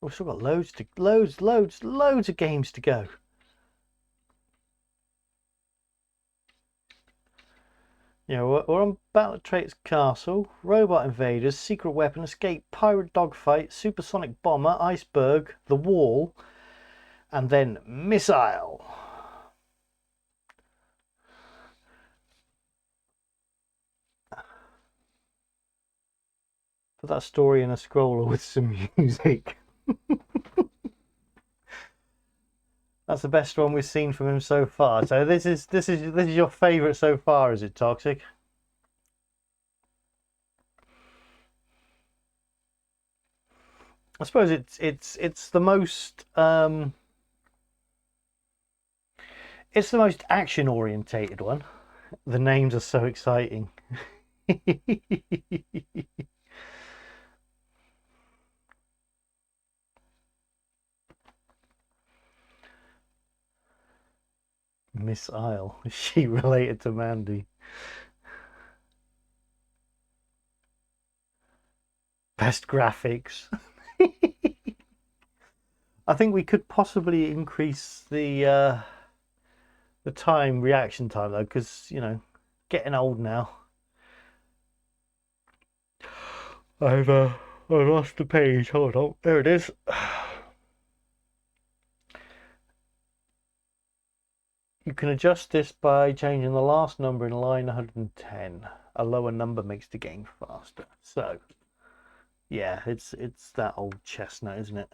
We've still got loads of games to go. Yeah, we're on Battlegames Castle, Robot Invaders, Secret Weapon, Escape, Pirate Dogfight, Supersonic Bomber, Iceberg, The Wall, and then Missile. Put that story in a scroller with some music. That's the best one we've seen from him so far. So this is your favourite so far, is it, Toxic? I suppose it's the most it's the most action orientated one. The names are so exciting. Miss Isle. Is she related to Mandy? Best graphics. I think we could possibly increase the reaction time though, because getting old now. I lost the page. Hold on, there it is. You can adjust this by changing the last number in line 110. A lower number makes the game faster. So, yeah, it's that old chestnut, isn't it?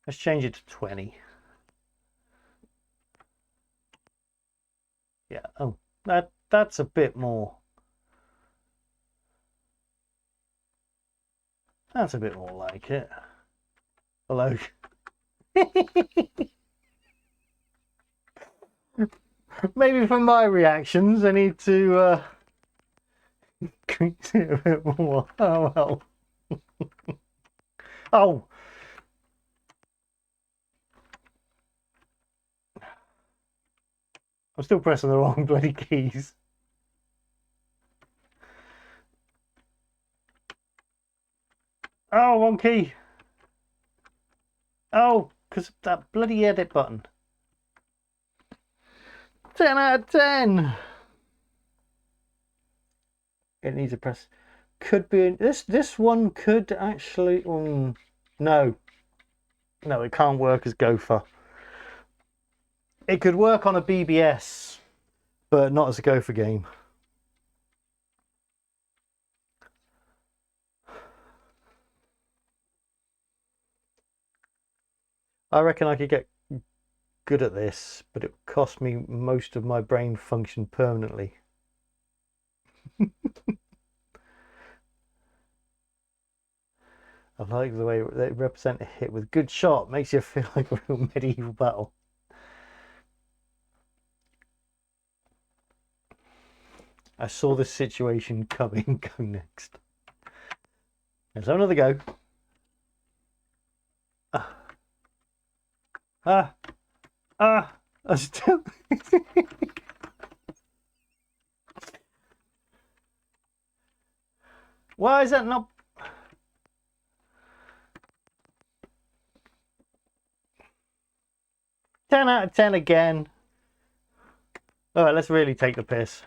Let's change it to 20. Yeah. Oh, that's a bit more. That's a bit more like it. Hello. Maybe for my reactions, I need to increase it a bit more. Oh well. Oh. I'm still pressing the wrong bloody keys. Oh, wrong key. Oh, because that bloody edit button. 10 out of 10. It needs a press. Could be this one could actually. No, it can't work as Gopher. It could work on a BBS, but not as a Gopher game. I reckon I could get good at this, but it would cost me most of my brain function permanently. I like the way they represent a hit with good shot. Makes you feel like a real medieval battle. I saw this situation coming. Go next. Let's have another go. I still. Why is that not? 10 out of 10 again. All right, let's really take the piss.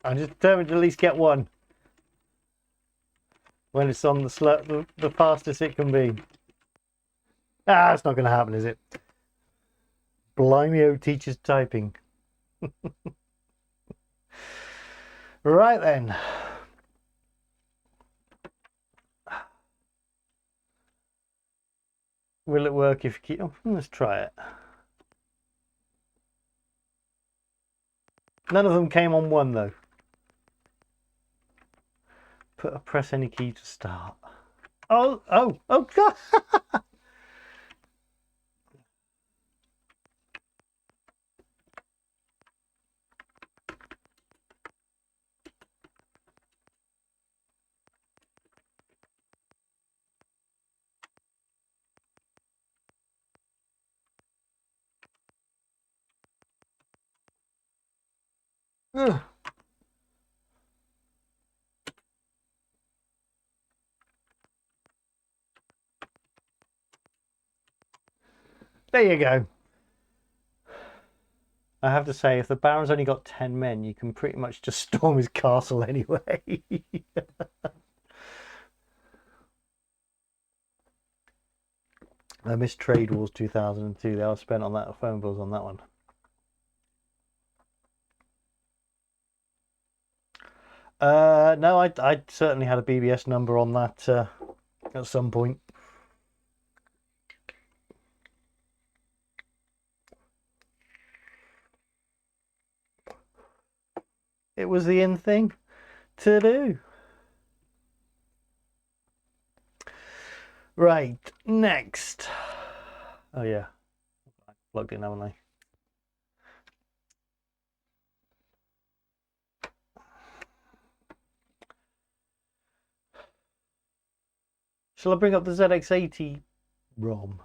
I'm just determined to at least get one when it's on the fastest it can be. Ah, it's not going to happen, is it? Blimey, oh, teachers typing. Right then. Will it work if you keep... Oh, let's try it. None of them came on one, though. Press any key to start. Oh, God! Ugh. There you go. I have to say, if the Baron's only got 10 men, you can pretty much just storm his castle anyway. I missed Trade Wars 2002. They were spent on that phone bills on that one. No, I certainly had a BBS number on that at some point. It was the in thing to do. Right, next. Oh yeah, plugged in, haven't I? Shall I bring up the ZX80 ROM?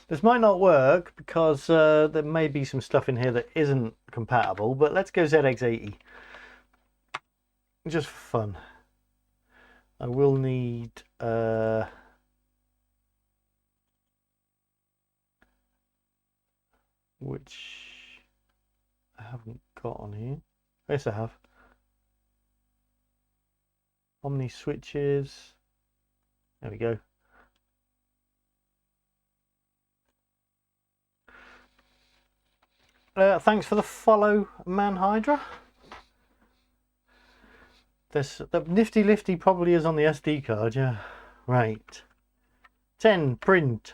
This might not work because there may be some stuff in here that isn't compatible, but let's go ZX80. Just for fun. I will need which I haven't got on here. Yes, I have. Omni switches. There we go. Thanks for the follow, Man Hydra. The nifty lifty probably is on the SD card, yeah. Right. 10 print.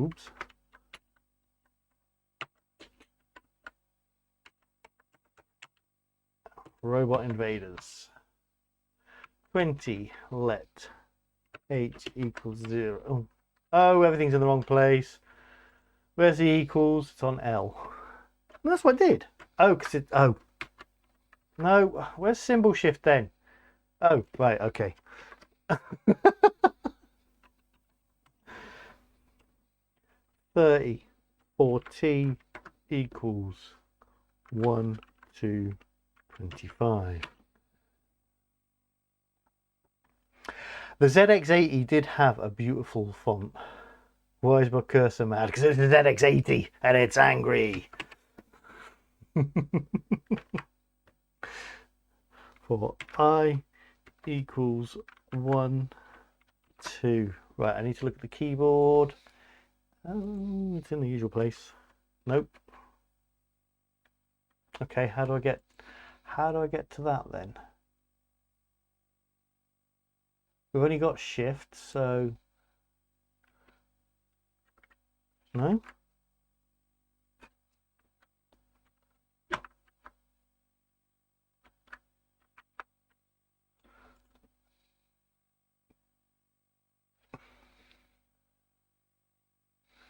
Oops. Robot invaders. 20 let h equals 0. Oh, everything's in the wrong place. Where's the equals? It's on L. And that's what I did. Oh, because it. Oh. No, where's symbol shift then? Oh, right, okay. 30 for t equals 1 to 25. The ZX80 did have a beautiful font. Why is my cursor mad? Because it's the ZX80 and it's angry. For I equals 1, 2. Right, I need to look at the keyboard. It's in the usual place. Nope. Okay, how do I get to that then? We've only got shift, so no.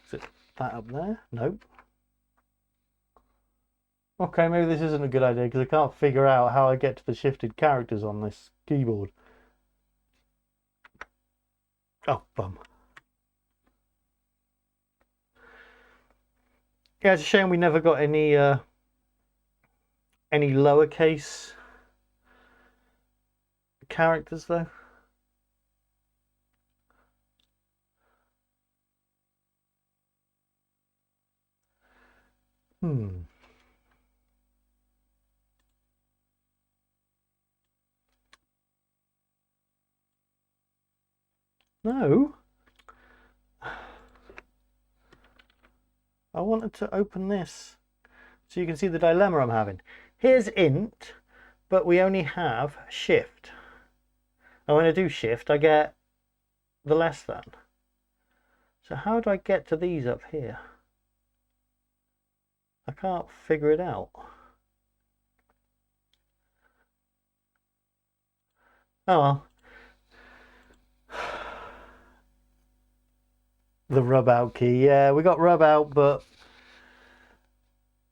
Is it that up there? Nope. Okay, maybe this isn't a good idea because I can't figure out how I get to the shifted characters on this keyboard. Oh, bum. Yeah, it's a shame we never got any lowercase characters though. Hmm. No. I wanted to open this so you can see the dilemma I'm having. Here's int, but we only have shift. And when I do shift, I get the less than. So how do I get to these up here? I can't figure it out. Oh well. The rub out key. Yeah, we got rub out, but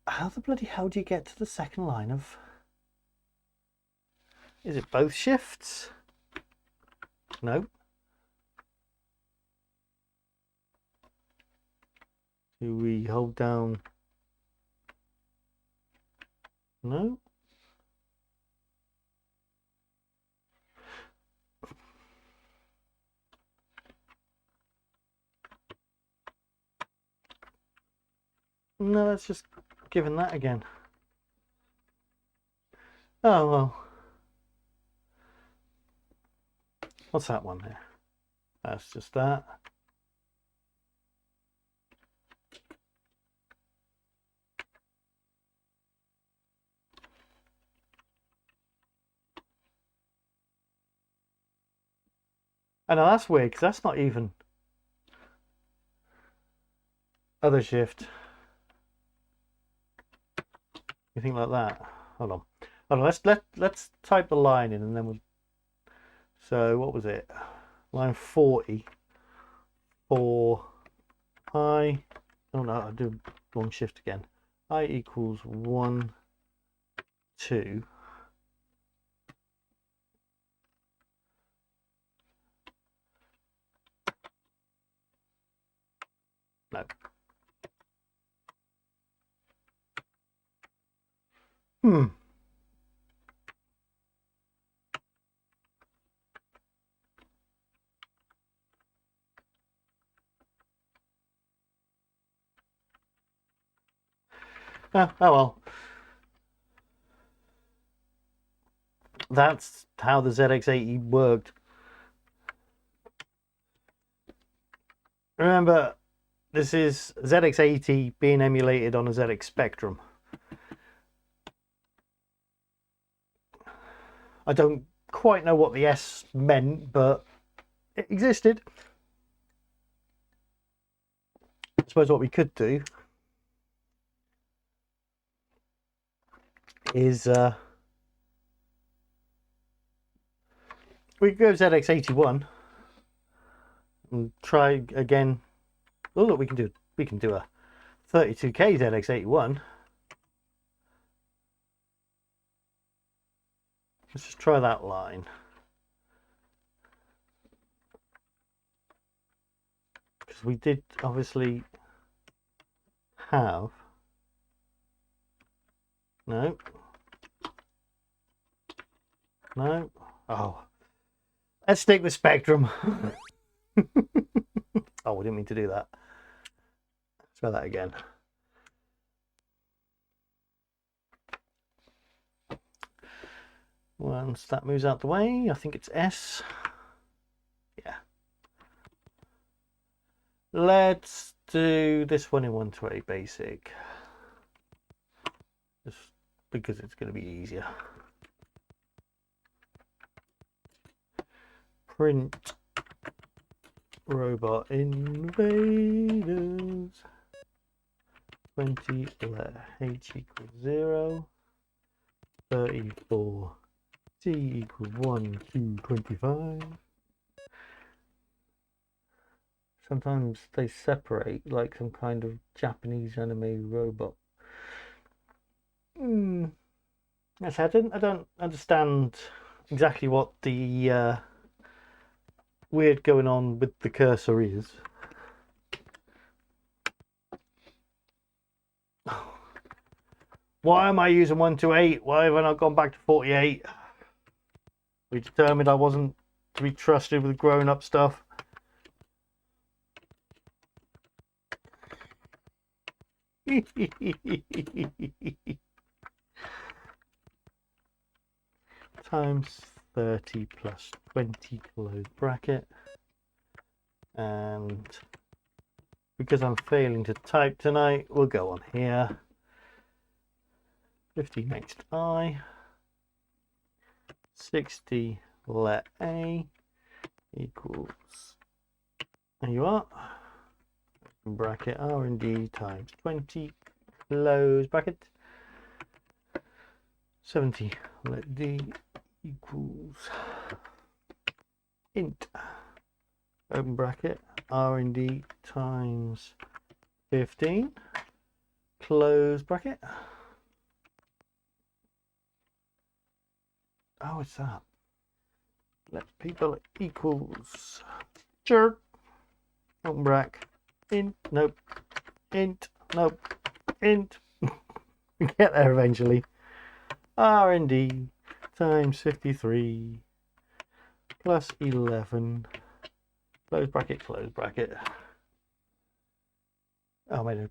how the bloody hell do you get to the second line of... Is it both shifts? No. Do we hold down? No. No, let's just given that again. Oh well. What's that one there? That's just that. I know that's weird because that's not even... other shift. Anything like that. Hold on. Hold on, let's type the line in and then we'll. So what was it? Line 40 for I. Oh no, I do wrong shift again. I equals 1, 2. No. Hmm. Oh well. That's how the ZX80 worked. Remember, this is ZX80 being emulated on a ZX Spectrum. I don't quite know what the S meant, but it existed. I suppose what we could do is we could go ZX81 and try again. Oh look, we can do a 32K ZX81. Let's just try that line. Because we did obviously have no. Oh, let's stick with Spectrum. Oh, we didn't mean to do that. Let's try that again. Once that moves out the way, I think it's S. Yeah. Let's do this one in 128 basic. Just because it's going to be easier. Print robot invaders 20 let h equals 0, 34 t equals 1 to 25. Sometimes they separate like some kind of Japanese anime robot. Yes, I don't understand exactly what the weird going on with the cursor is. Why am I using 128? Why have I not gone back to 48? We determined I wasn't to be trusted with grown-up stuff. Times 30 plus 20 close bracket. And because I'm failing to type tonight, we'll go on here. 50 next I. 60 let A equals, there you are, bracket R&D times 20 close bracket. 70 let D equals int open bracket R&D times 15 close bracket. Oh, it's that. Let people equals jerk open bracket int nope int nope int. We get there eventually. R&D times 53 plus 11 close bracket close bracket. Oh, I made a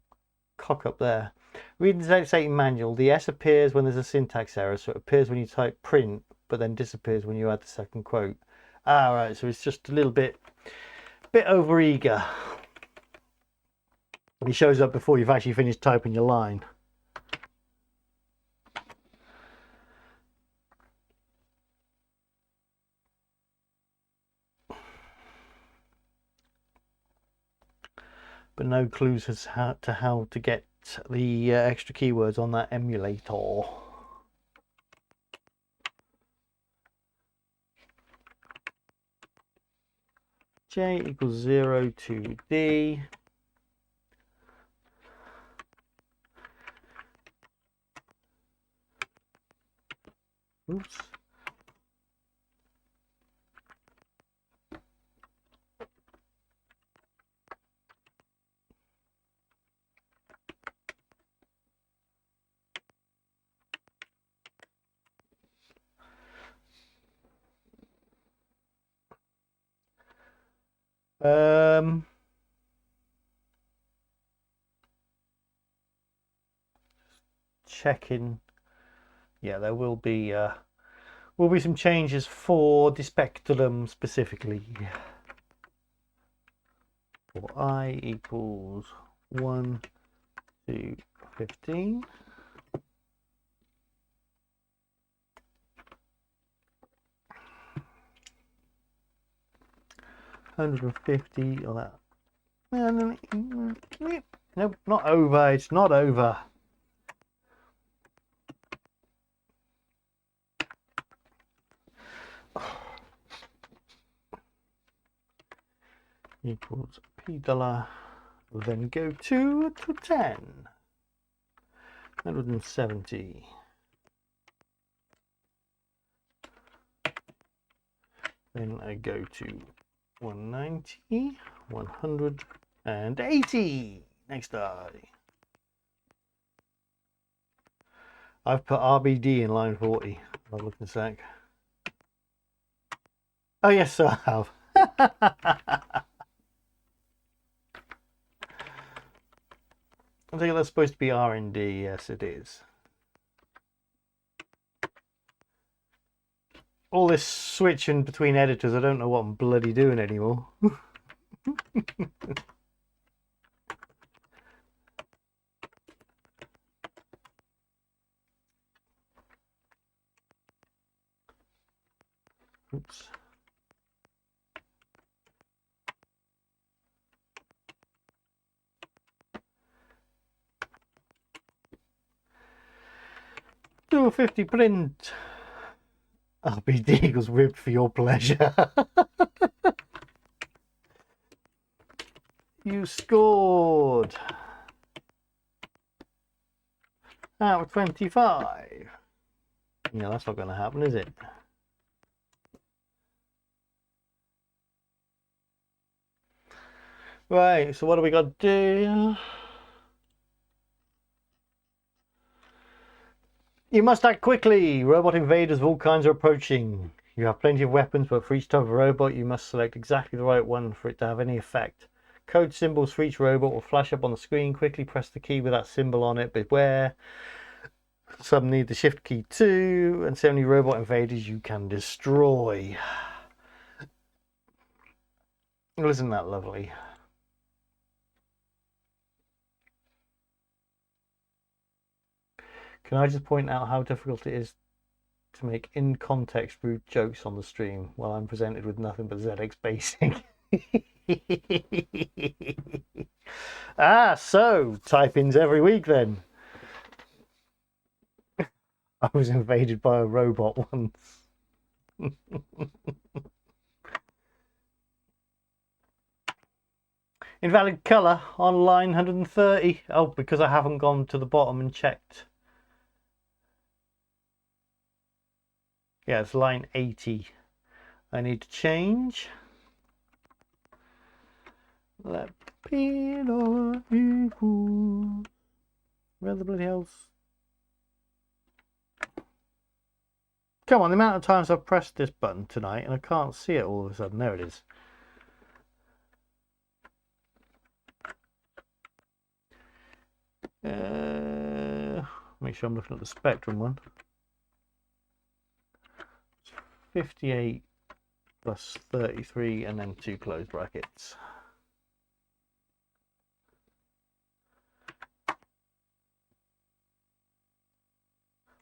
cock up there. Reading the ZX80 manual, the S appears when there's a syntax error, so it appears when you type print but then disappears when you add the second quote. Ah, right, so it's just a little bit over eager. It shows up before you've actually finished typing your line. but no clues as to how to get the extra keywords on that emulator. J equals 0 to D. Oops. Checking. Yeah, there will be some changes for the speculum specifically. For I equals 1 to 15. $150 or that. Nope, not over. It's not over. Equals $P, then go to 10. 170. Then I go to 190, 180. Next die. I've put RBD in line 40. I'll look in a sec. Oh yes, I have. I think that's supposed to be R&D. Yes, it is. All this switching between editors, I don't know what I'm bloody doing anymore. Oops. Do a 50 print. RBD equals ribbed for your pleasure. You scored. Out of 25. Yeah, that's not going to happen, is it? Right, so what do we got to do? You must act quickly. Robot invaders of all kinds are approaching. You have plenty of weapons, but for each type of robot, you must select exactly the right one for it to have any effect. Code symbols for each robot will flash up on the screen. Quickly press the key with that symbol on it. Beware. Some need the shift key too, and so many robot invaders you can destroy. Well, isn't that lovely? Can I just point out how difficult it is to make in-context rude jokes on the stream while I'm presented with nothing but ZX Basic? So type-ins every week then. I was invaded by a robot once. Invalid colour on line 130. Oh, because I haven't gone to the bottom and checked. Yeah, it's line 80. I need to change. Let P equals. Where the bloody hell's. Come on, the amount of times I've pressed this button tonight and I can't see it all of a sudden. There it is. Make sure I'm looking at the Spectrum one. 58 plus 33 and then 2 closed brackets.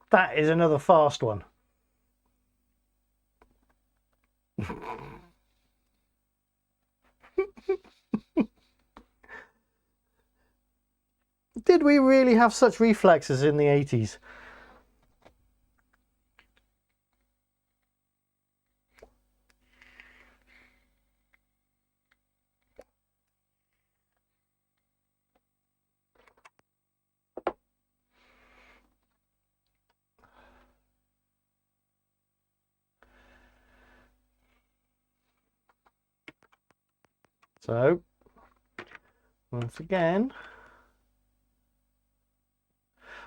That is another fast one. Did we really have such reflexes in the 80s? So, once again.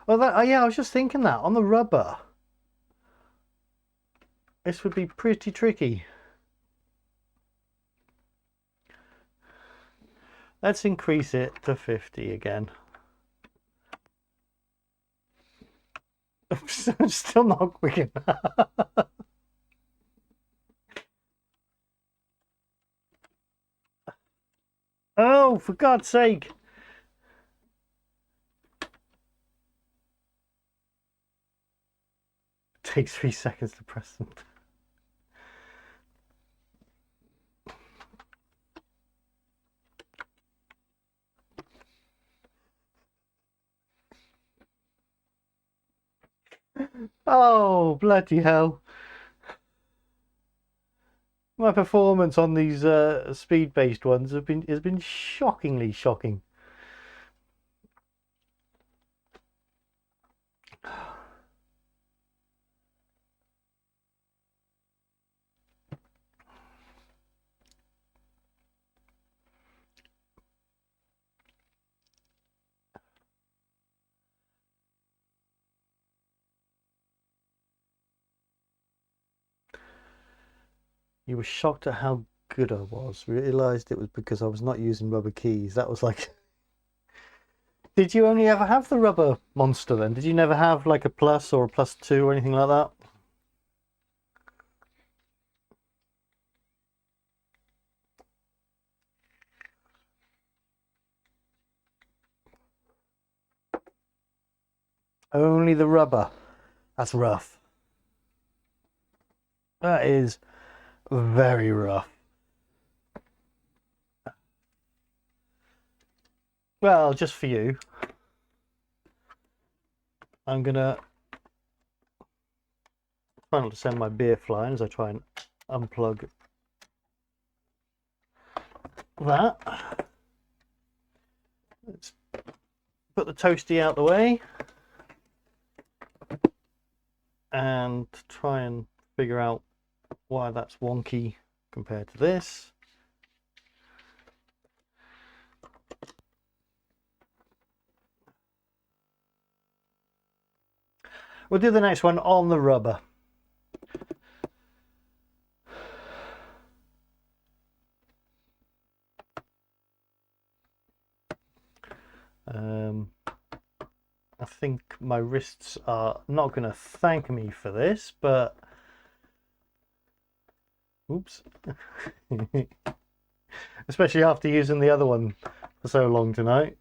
Well, yeah, I was just thinking that on the rubber, this would be pretty tricky. Let's increase it to 50 again. I'm still not quick enough. Oh, for God's sake. It takes 3 seconds to press them. Oh, bloody hell. My performance on these speed-based ones has been shockingly shocking. You were shocked at how good I was. Realised it was because I was not using rubber keys. That was like... Did you only ever have the rubber monster then? Did you never have like a plus or a +2 or anything like that? Only the rubber. That's rough. That is very rough. Well, just for you, I'm gonna try not to send my beer flying as I try and unplug that. Let's put the toasty out the way and try and figure out why that's wonky compared to this. We'll do the next one on the rubber. I think my wrists are not going to thank me for this, but oops. Especially after using the other one for so long tonight.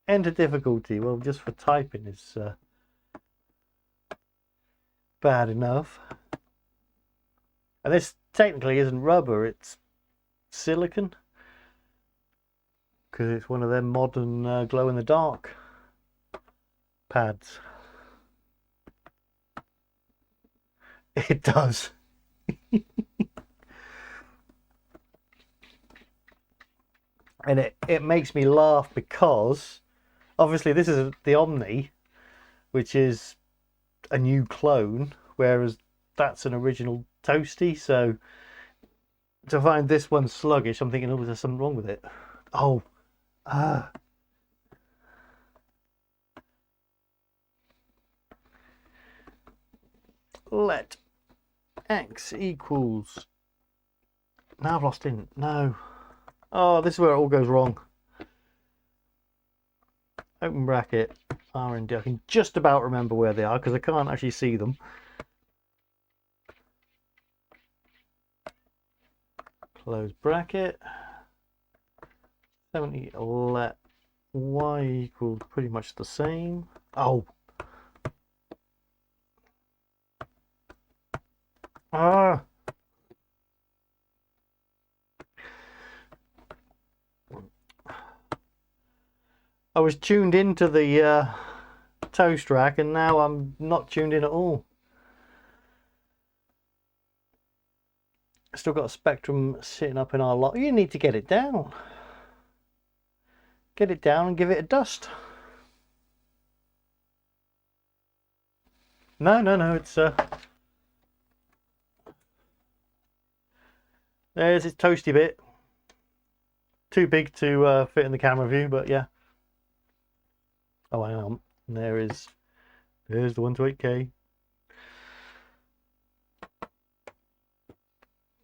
Enter difficulty. Well, just for typing is bad enough. And this technically isn't rubber, it's silicon. Because it's one of them modern glow-in-the-dark pads. It does. And it makes me laugh because obviously this is the Omni, which is a new clone, whereas that's an original Toasty. So to find this one sluggish, I'm thinking, oh, there's something wrong with it. Oh, let x equals... Now I've lost in. No. Oh, this is where it all goes wrong. Open bracket, R and D. I can just about remember where they are because I can't actually see them. Close bracket. 70, let y equals pretty much the same. Oh. Ah. I was tuned into the toast rack, and now I'm not tuned in at all. Still got a Spectrum sitting up in our lot. You need to get it down. Get it down and give it a dust. No, it's there's its toasty bit. Too big to fit in the camera view, but yeah. Oh, hang on. There's the 128K.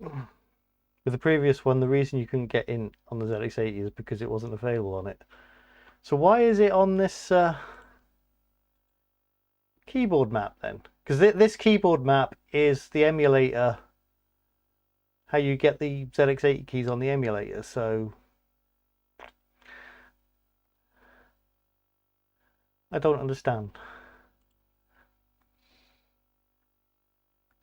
With the previous one, the reason you couldn't get in on the ZX80 is because it wasn't available on it. So why is it on this keyboard map then? Because this keyboard map is the emulator, how you get the ZX80 keys on the emulator. So I don't understand.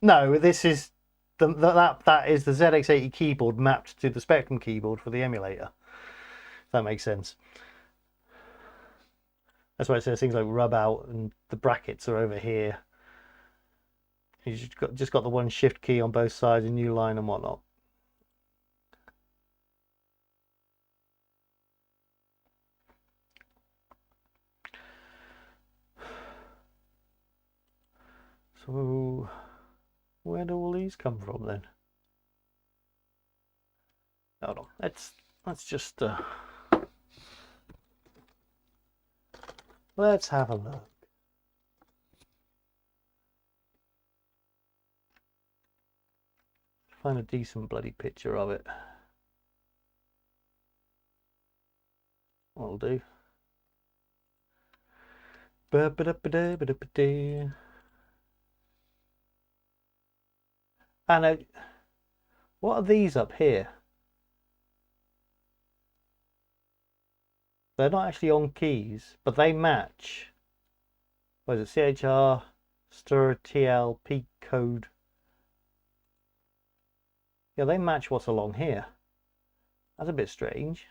No, this is that is the ZX80 keyboard mapped to the Spectrum keyboard for the emulator. If that makes sense. That's why it says things like rub out and the brackets are over here. You just got the one shift key on both sides, a new line and whatnot. So where do all these come from then? Hold on, let's just let's have a look. Find a decent bloody picture of it. That'll do. And what are these up here? They're not actually on keys, but they match. What is it? CHR, stir TL, peak code. Yeah, they match what's along here. That's a bit strange.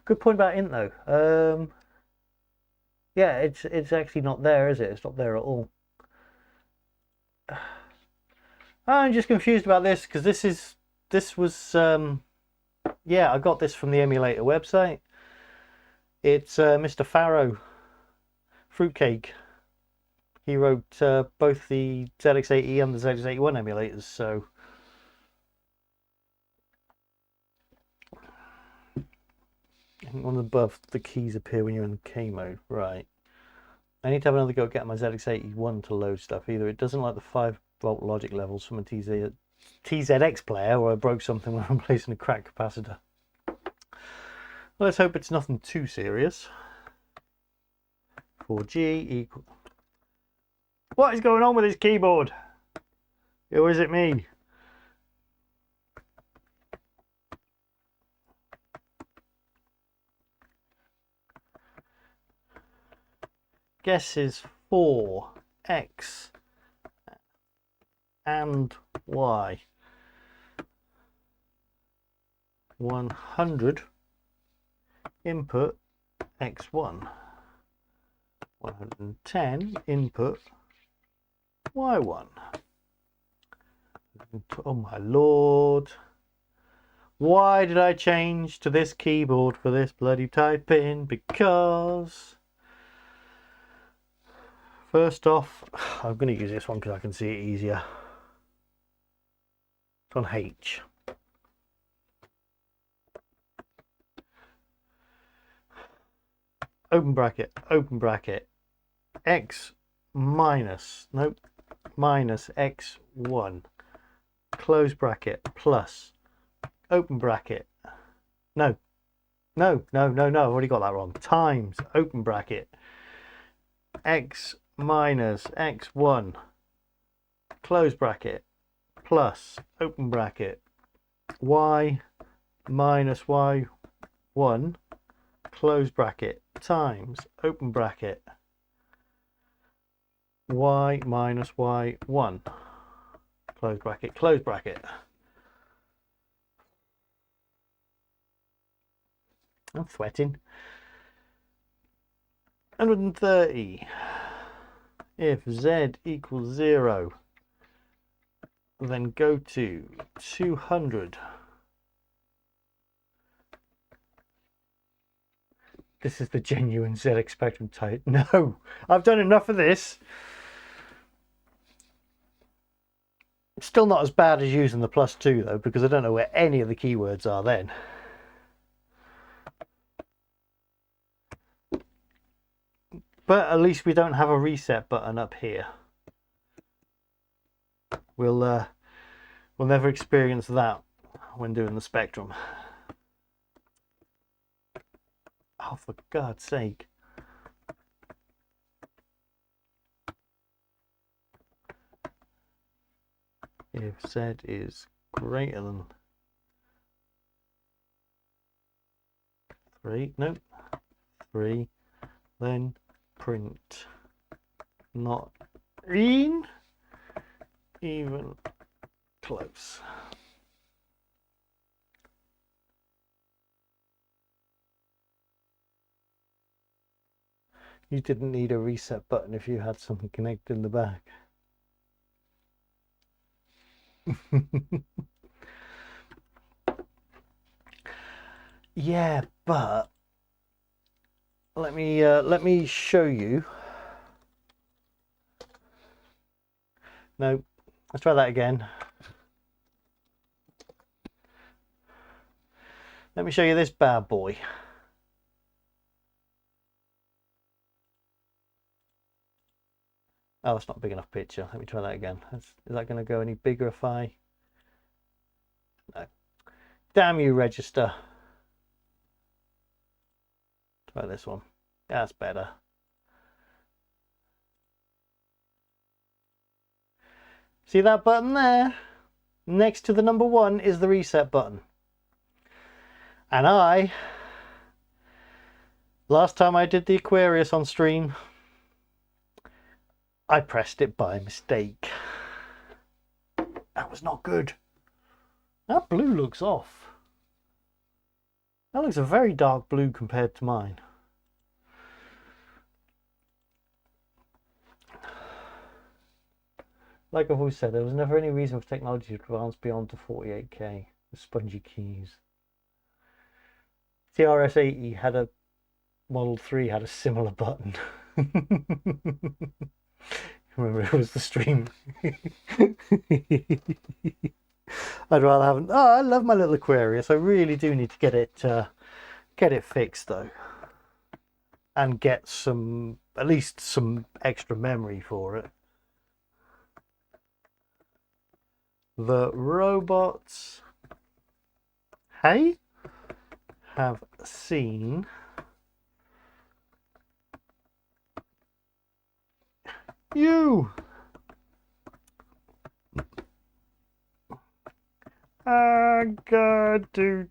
Good point about int though. Yeah, it's actually not there, is it? It's not there at all. I'm just confused about this because this was yeah, I got this from the emulator website. It's Mr. Farrow Fruitcake. He wrote both the ZX80 and the ZX81 emulators, so I think one above the keys appear when you're in K mode. Right. I need to have another go at getting my ZX81 to load stuff. Either it doesn't like the 5-volt logic levels from a TZX player, or I broke something when I'm replacing a cracked capacitor. Well, let's hope it's nothing too serious. 4G equal. What is going on with this keyboard? Or is it me? Guess is 4 X and Y. 100 input X1. 110 input Y1. Oh my lord. Why did I change to this keyboard for this bloody typing? Because first off, I'm going to use this one because I can see it easier. It's on H. Open bracket, X minus, nope, minus X1, close bracket, plus, open bracket, no, I've already got that wrong, times, open bracket, X minus X1, close bracket, plus, open bracket, Y minus Y1, close bracket, times, open bracket, y minus y1. Close bracket, close bracket. I'm sweating. 130. If z equals 0, then go to 200. This is the genuine ZX Spectrum type. No, I've done enough of this. It's still not as bad as using the +2 though, because I don't know where any of the keywords are then. But at least we don't have a reset button up here. We'll never experience that when doing the Spectrum. Oh, for God's sake. If Z is greater than 3, nope, 3, then print not even close. You didn't need a reset button if you had something connected in the back. Yeah, but let me show you. No, let's try that again. Let me show you this bad boy. Oh, it's not a big enough picture. Let me try that again. Is that going to go any bigger if I... No. Damn you, register. Try this one. That's better. See that button there? Next to the number 1 is the reset button. And last time I did the Aquarius on stream, I pressed it by mistake. That was not good. That blue looks off. That looks a very dark blue compared to mine. Like I've always said, there was never any reason for technology to advance beyond to 48K with spongy keys. TRS-80 had a Model 3 had a similar button. Remember, it was the stream. I'd rather have. Oh, I love my little Aquarius. I really do need to get it fixed though, and get at least some extra memory for it. The robots, hey, have seen you. God, do.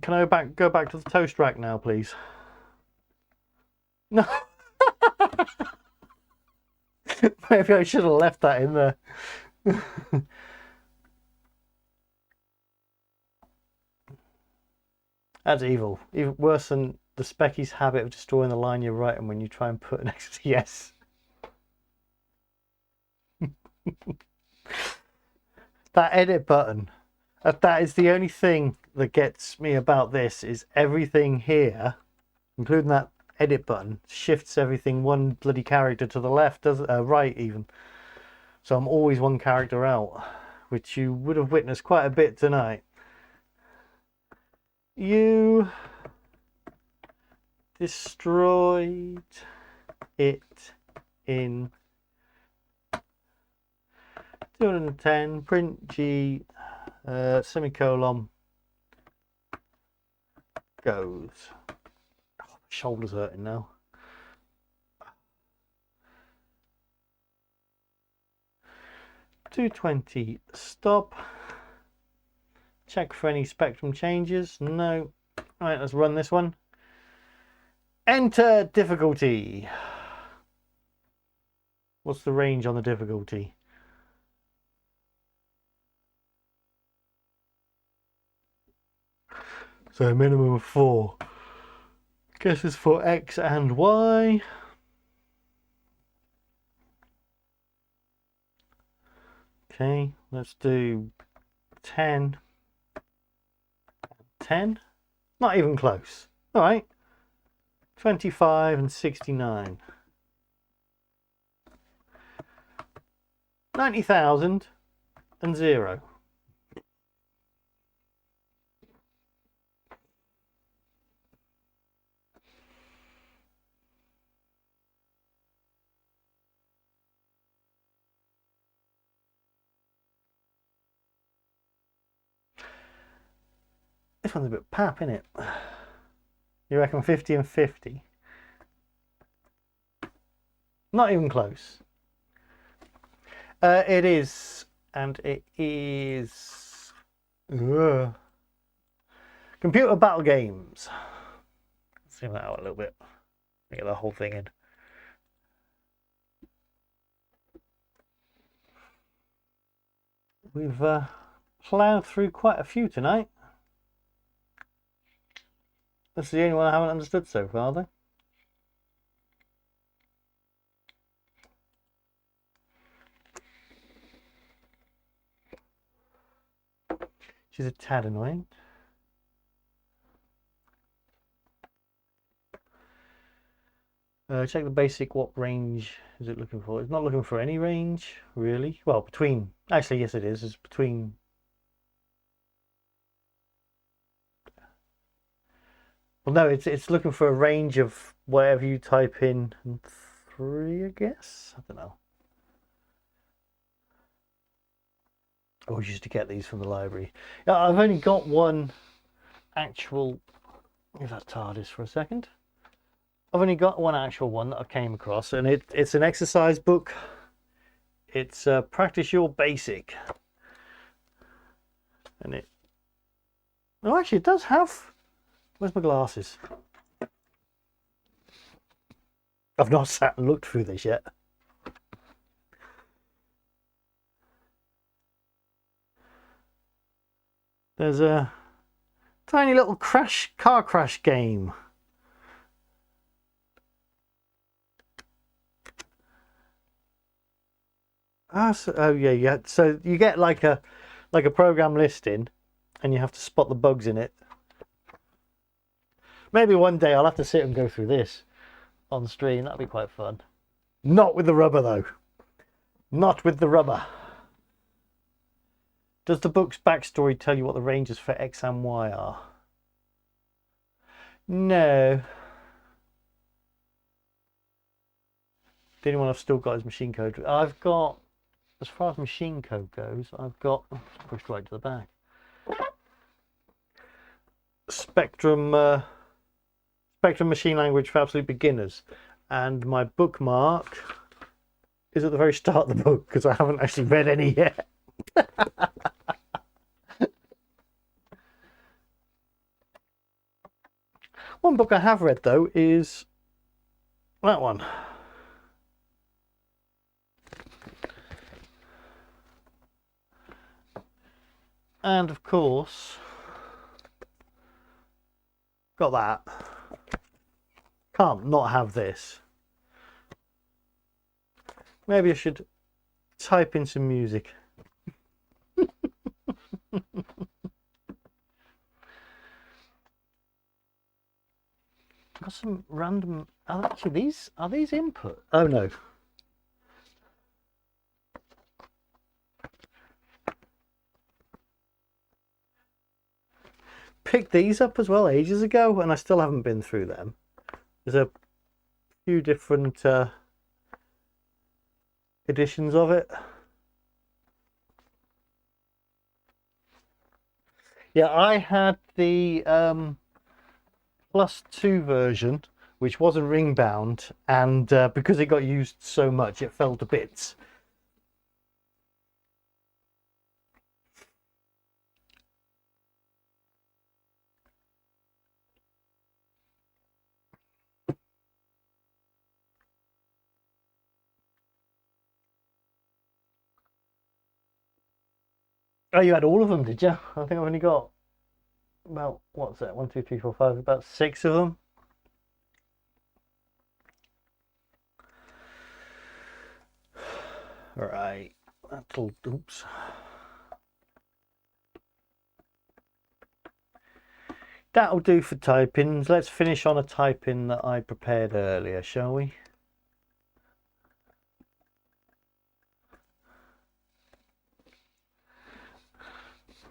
Can I go back to the toast rack now, please? No. Maybe I should have left that in there. That's evil. Even worse than the Specky's habit of destroying the line you're writing when you try and put an extra yes. That edit button. That is the only thing that gets me about this, is everything here, including that edit button, shifts everything one bloody character to the left, right even. So I'm always one character out, which you would have witnessed quite a bit tonight. You destroyed it in 210, print G, semicolon, goes. Oh, my shoulder's hurting now. $220, stop. Check for any spectrum changes. No. All right, let's run this one. Enter difficulty. What's the range on the difficulty? So a minimum of 4. Guess it's for X and Y. Okay, let's do 10. 10? Not even close. All right. 25 and 69. 90,000 and 0. This one's a bit pap, isn't it? You reckon 50 and 50? Not even close. It is, and it is computer battle games. Let's zoom that out a little bit. Get the whole thing in. We've ploughed through quite a few tonight. That's the only one I haven't understood so far, though. She's a tad annoying. Check the basic. What range is it looking for? It's not looking for any range, really. Well, between... Actually, yes, it is. It's between... Well, no, it's looking for a range of whatever you type in 3, I guess. I don't know. I always used to get these from the library. I've only got one actual... Give that TARDIS for a second. I've only got one actual one that I came across, and it's an exercise book. It's Practice Your Basic. And it... Oh, actually, it does have... Where's my glasses? I've not sat and looked through this yet. There's a tiny little car crash game. Oh yeah. So you get like a program listing, and you have to spot the bugs in it. Maybe one day I'll have to sit and go through this on stream. That'd be quite fun. Not with the rubber though. Not with the rubber. Does the book's backstory tell you what the ranges for X and Y are? No. The only one I've still got is machine code. I've got, as far as machine code goes, I've got, pushed right to the back. Spectrum machine language for absolute beginners. And my bookmark is at the very start of the book because I haven't actually read any yet. One book I have read though is that one. And of course, got that. Can't not have this. Maybe I should type in some music. Got some random... Actually, are these input? Oh no. Picked these up as well ages ago, and I still haven't been through them. There's a few different editions of it. Yeah, I had the +2 version, which wasn't ring bound, and because it got used so much, it fell to bits. Oh, you had all of them, did you? I think I've only got about, what's that? 1, 2, 3, 4, 5, about 6 of them. All right. That'll, oops. That'll do for typings. Let's finish on a typing that I prepared earlier, shall we?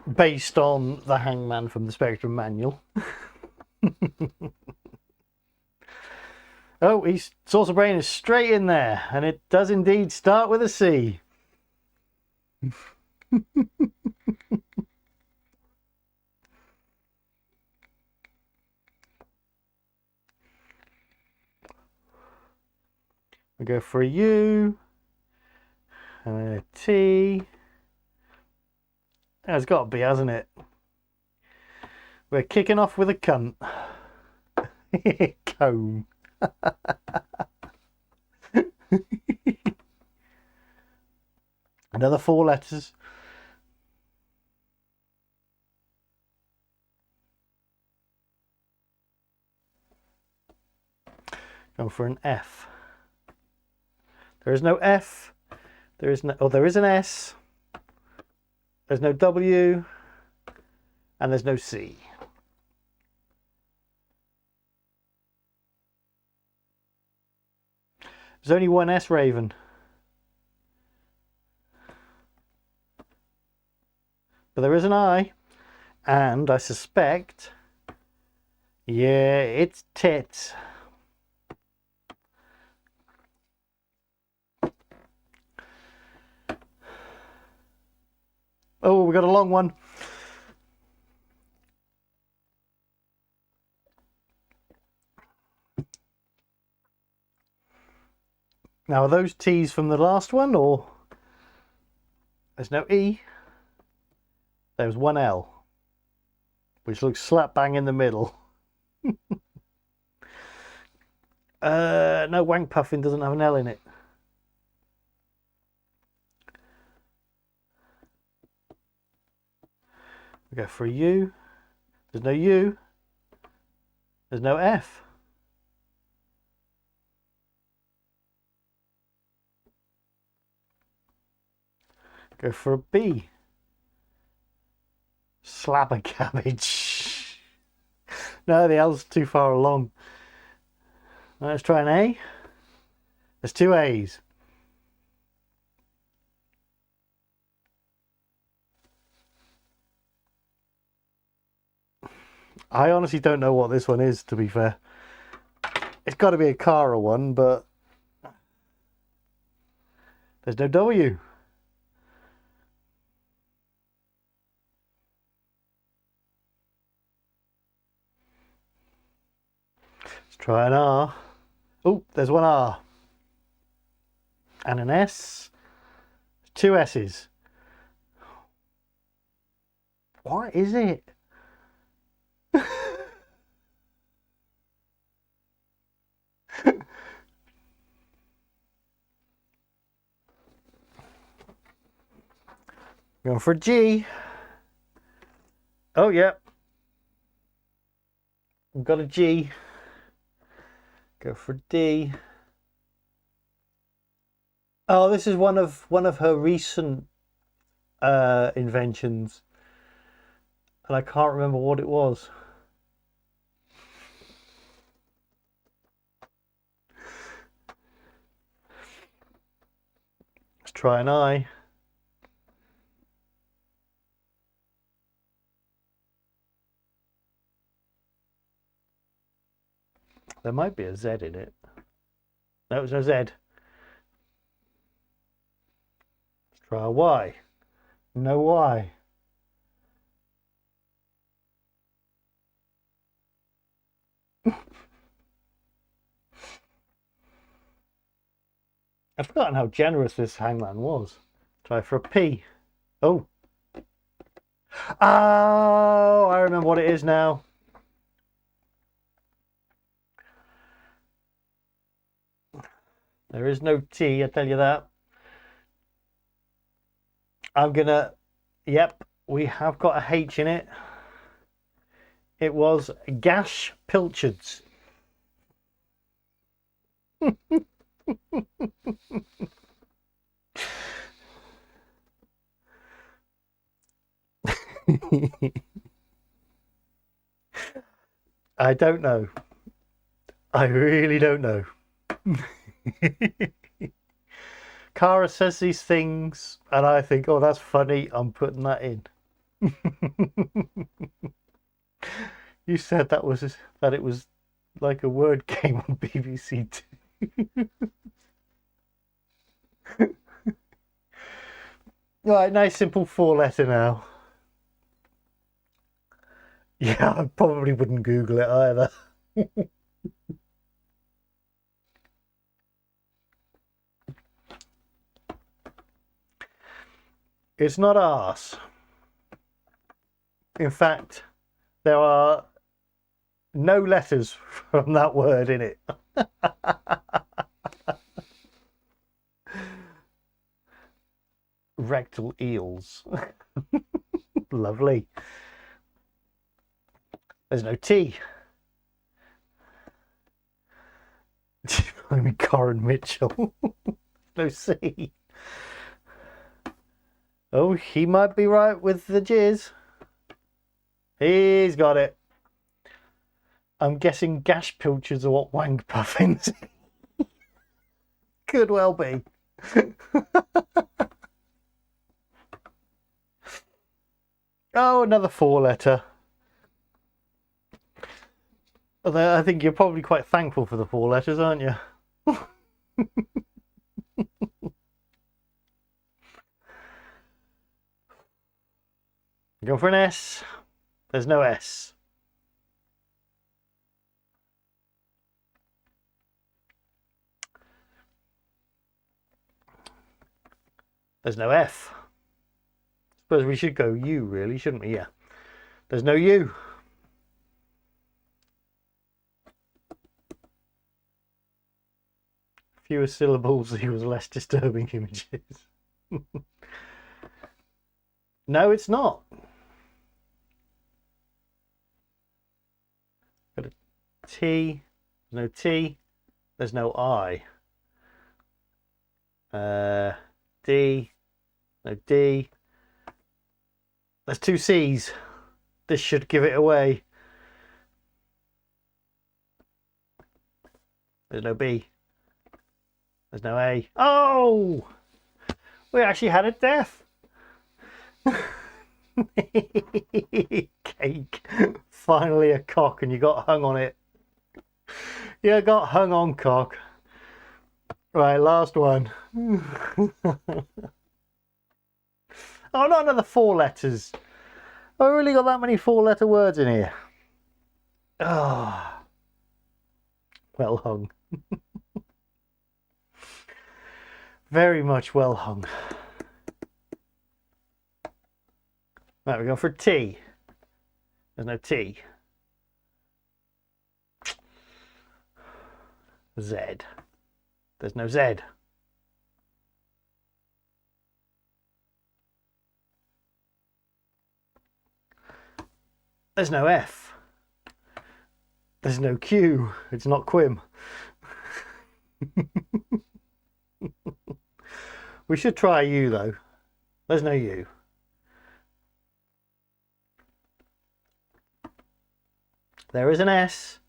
Based on the Hangman from the Spectrum manual. Oh, Saucer Brain is straight in there, and it does indeed start with a C. We go for a U, and a T. It's got to be, hasn't it? We're kicking off with a cunt. Comb. Another 4 letters. Go for an F. There is no F. There is no. Oh, there is an S. There's no W. And there's no C. There's only one S, Raven. But there is an I. And I suspect, yeah, it's tits. Oh, we got a long one. Now, are those T's from the last one, or there's no E? There's one L, which looks slap bang in the middle. No, Wank Puffin doesn't have an L in it. We go for a U. There's no U. There's no F. Go for a B. Slab of cabbage. No, the L's too far along. Let's try an A. There's 2 A's. I honestly don't know what this one is, to be fair. It's got to be a Cara one, but there's no W. Let's try an R. Oh, there's one R. And an S. 2 S's. What is it? Going for a G. Oh, yeah. We've got a G. Go for a D. Oh, this is one of her recent inventions, and I can't remember what it was. Let's try an I. There might be a Z in it. No, there's no Z. Let's try a Y. No Y. I've forgotten how generous this Hangman was. Try for a P. Oh. Oh, I remember what it is now. There is no T, I tell you that. I'm gonna, yep, we have got a H in it. It was gash pilchards. I don't know. I really don't know. Cara says these things and I think, oh, that's funny, I'm putting that in. You said that it was like a word game on BBC Two. Right, nice simple 4-letter now. Yeah, I probably wouldn't Google it either. It's not arse. In fact, there are no letters from that word in it. Rectal eels. Lovely. There's no T. I mean, Corin Mitchell. No C. Oh, he might be right with the jizz. He's got it. I'm guessing gash pilchards are what wank puffins. Could well be. Oh, another 4-letter. Although I think you're probably quite thankful for the 4 letters, aren't you? Go for an S. There's no S. There's no F. Suppose we should go U, really, shouldn't we? Yeah. There's no U. Fewer syllables equals less disturbing images. No, it's not. Got a T. There's no T. There's no I. D. No D. There's 2 C's. This should give it away. There's no B. There's no A. Oh! We actually had a death. Cake. Finally a cock and you got hung on it. You got hung on cock. Right, last one. Oh, not another 4 letters. Have I really got that many 4-letter words in here? Ah, oh, well hung. Very much well hung. Right, we're going for T. There's no T. Z. There's no Z. There's no F. There's no Q. It's not Quim. We should try U though. There's no U. There is an S.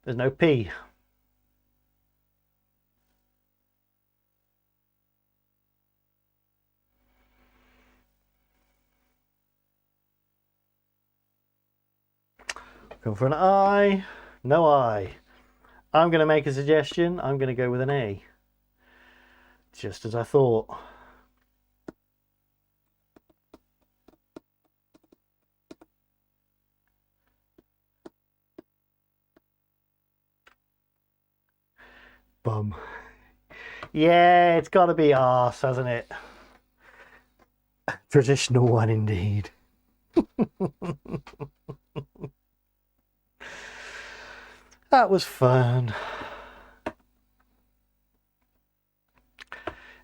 There's no P. Go for an I. No I. I'm going to make a suggestion. I'm going to go with an A. Just as I thought. Bum. Yeah, it's got to be arse, hasn't it? Traditional one indeed. That was fun.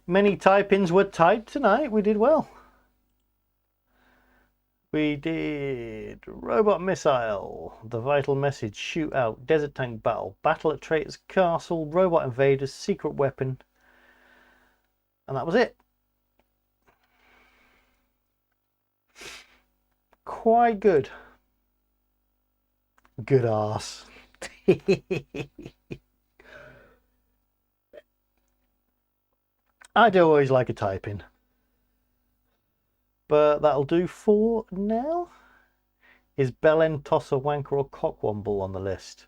Many type-ins were typed tonight. We did well. We did Robot Missile, The Vital Message, Shootout, Desert Tank Battle, Battle at Traitor's Castle, Robot Invaders, Secret Weapon, and that was it. Quite good. Good arse. I do always like a typing. But that'll do for now. Is Bellend, Tosser, Wanker or Cockwomble on the list?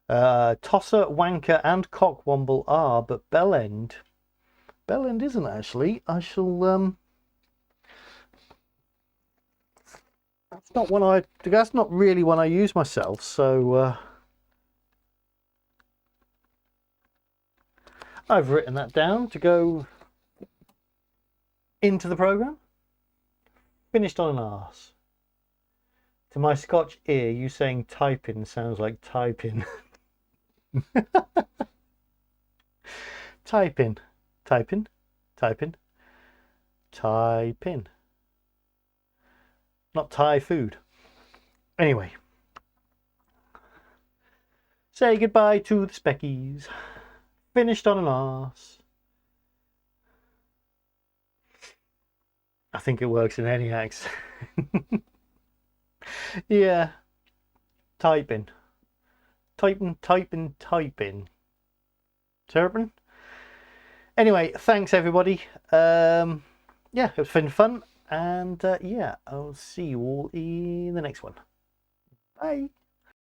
Tosser, Wanker and Cockwomble are, but Bellend isn't actually. I shall that's not really one I use myself, so I've written that down to go into the program. Finished on an arse. To my Scotch ear, you saying typing sounds like typing. Typing. Not Thai food. Anyway. Say goodbye to the speckies. Finished on an arse. I think it works in any accent. Yeah. Typing. Terrapin. Anyway, thanks everybody. Yeah, it's been fun. And yeah, I'll see you all in the next one. Bye.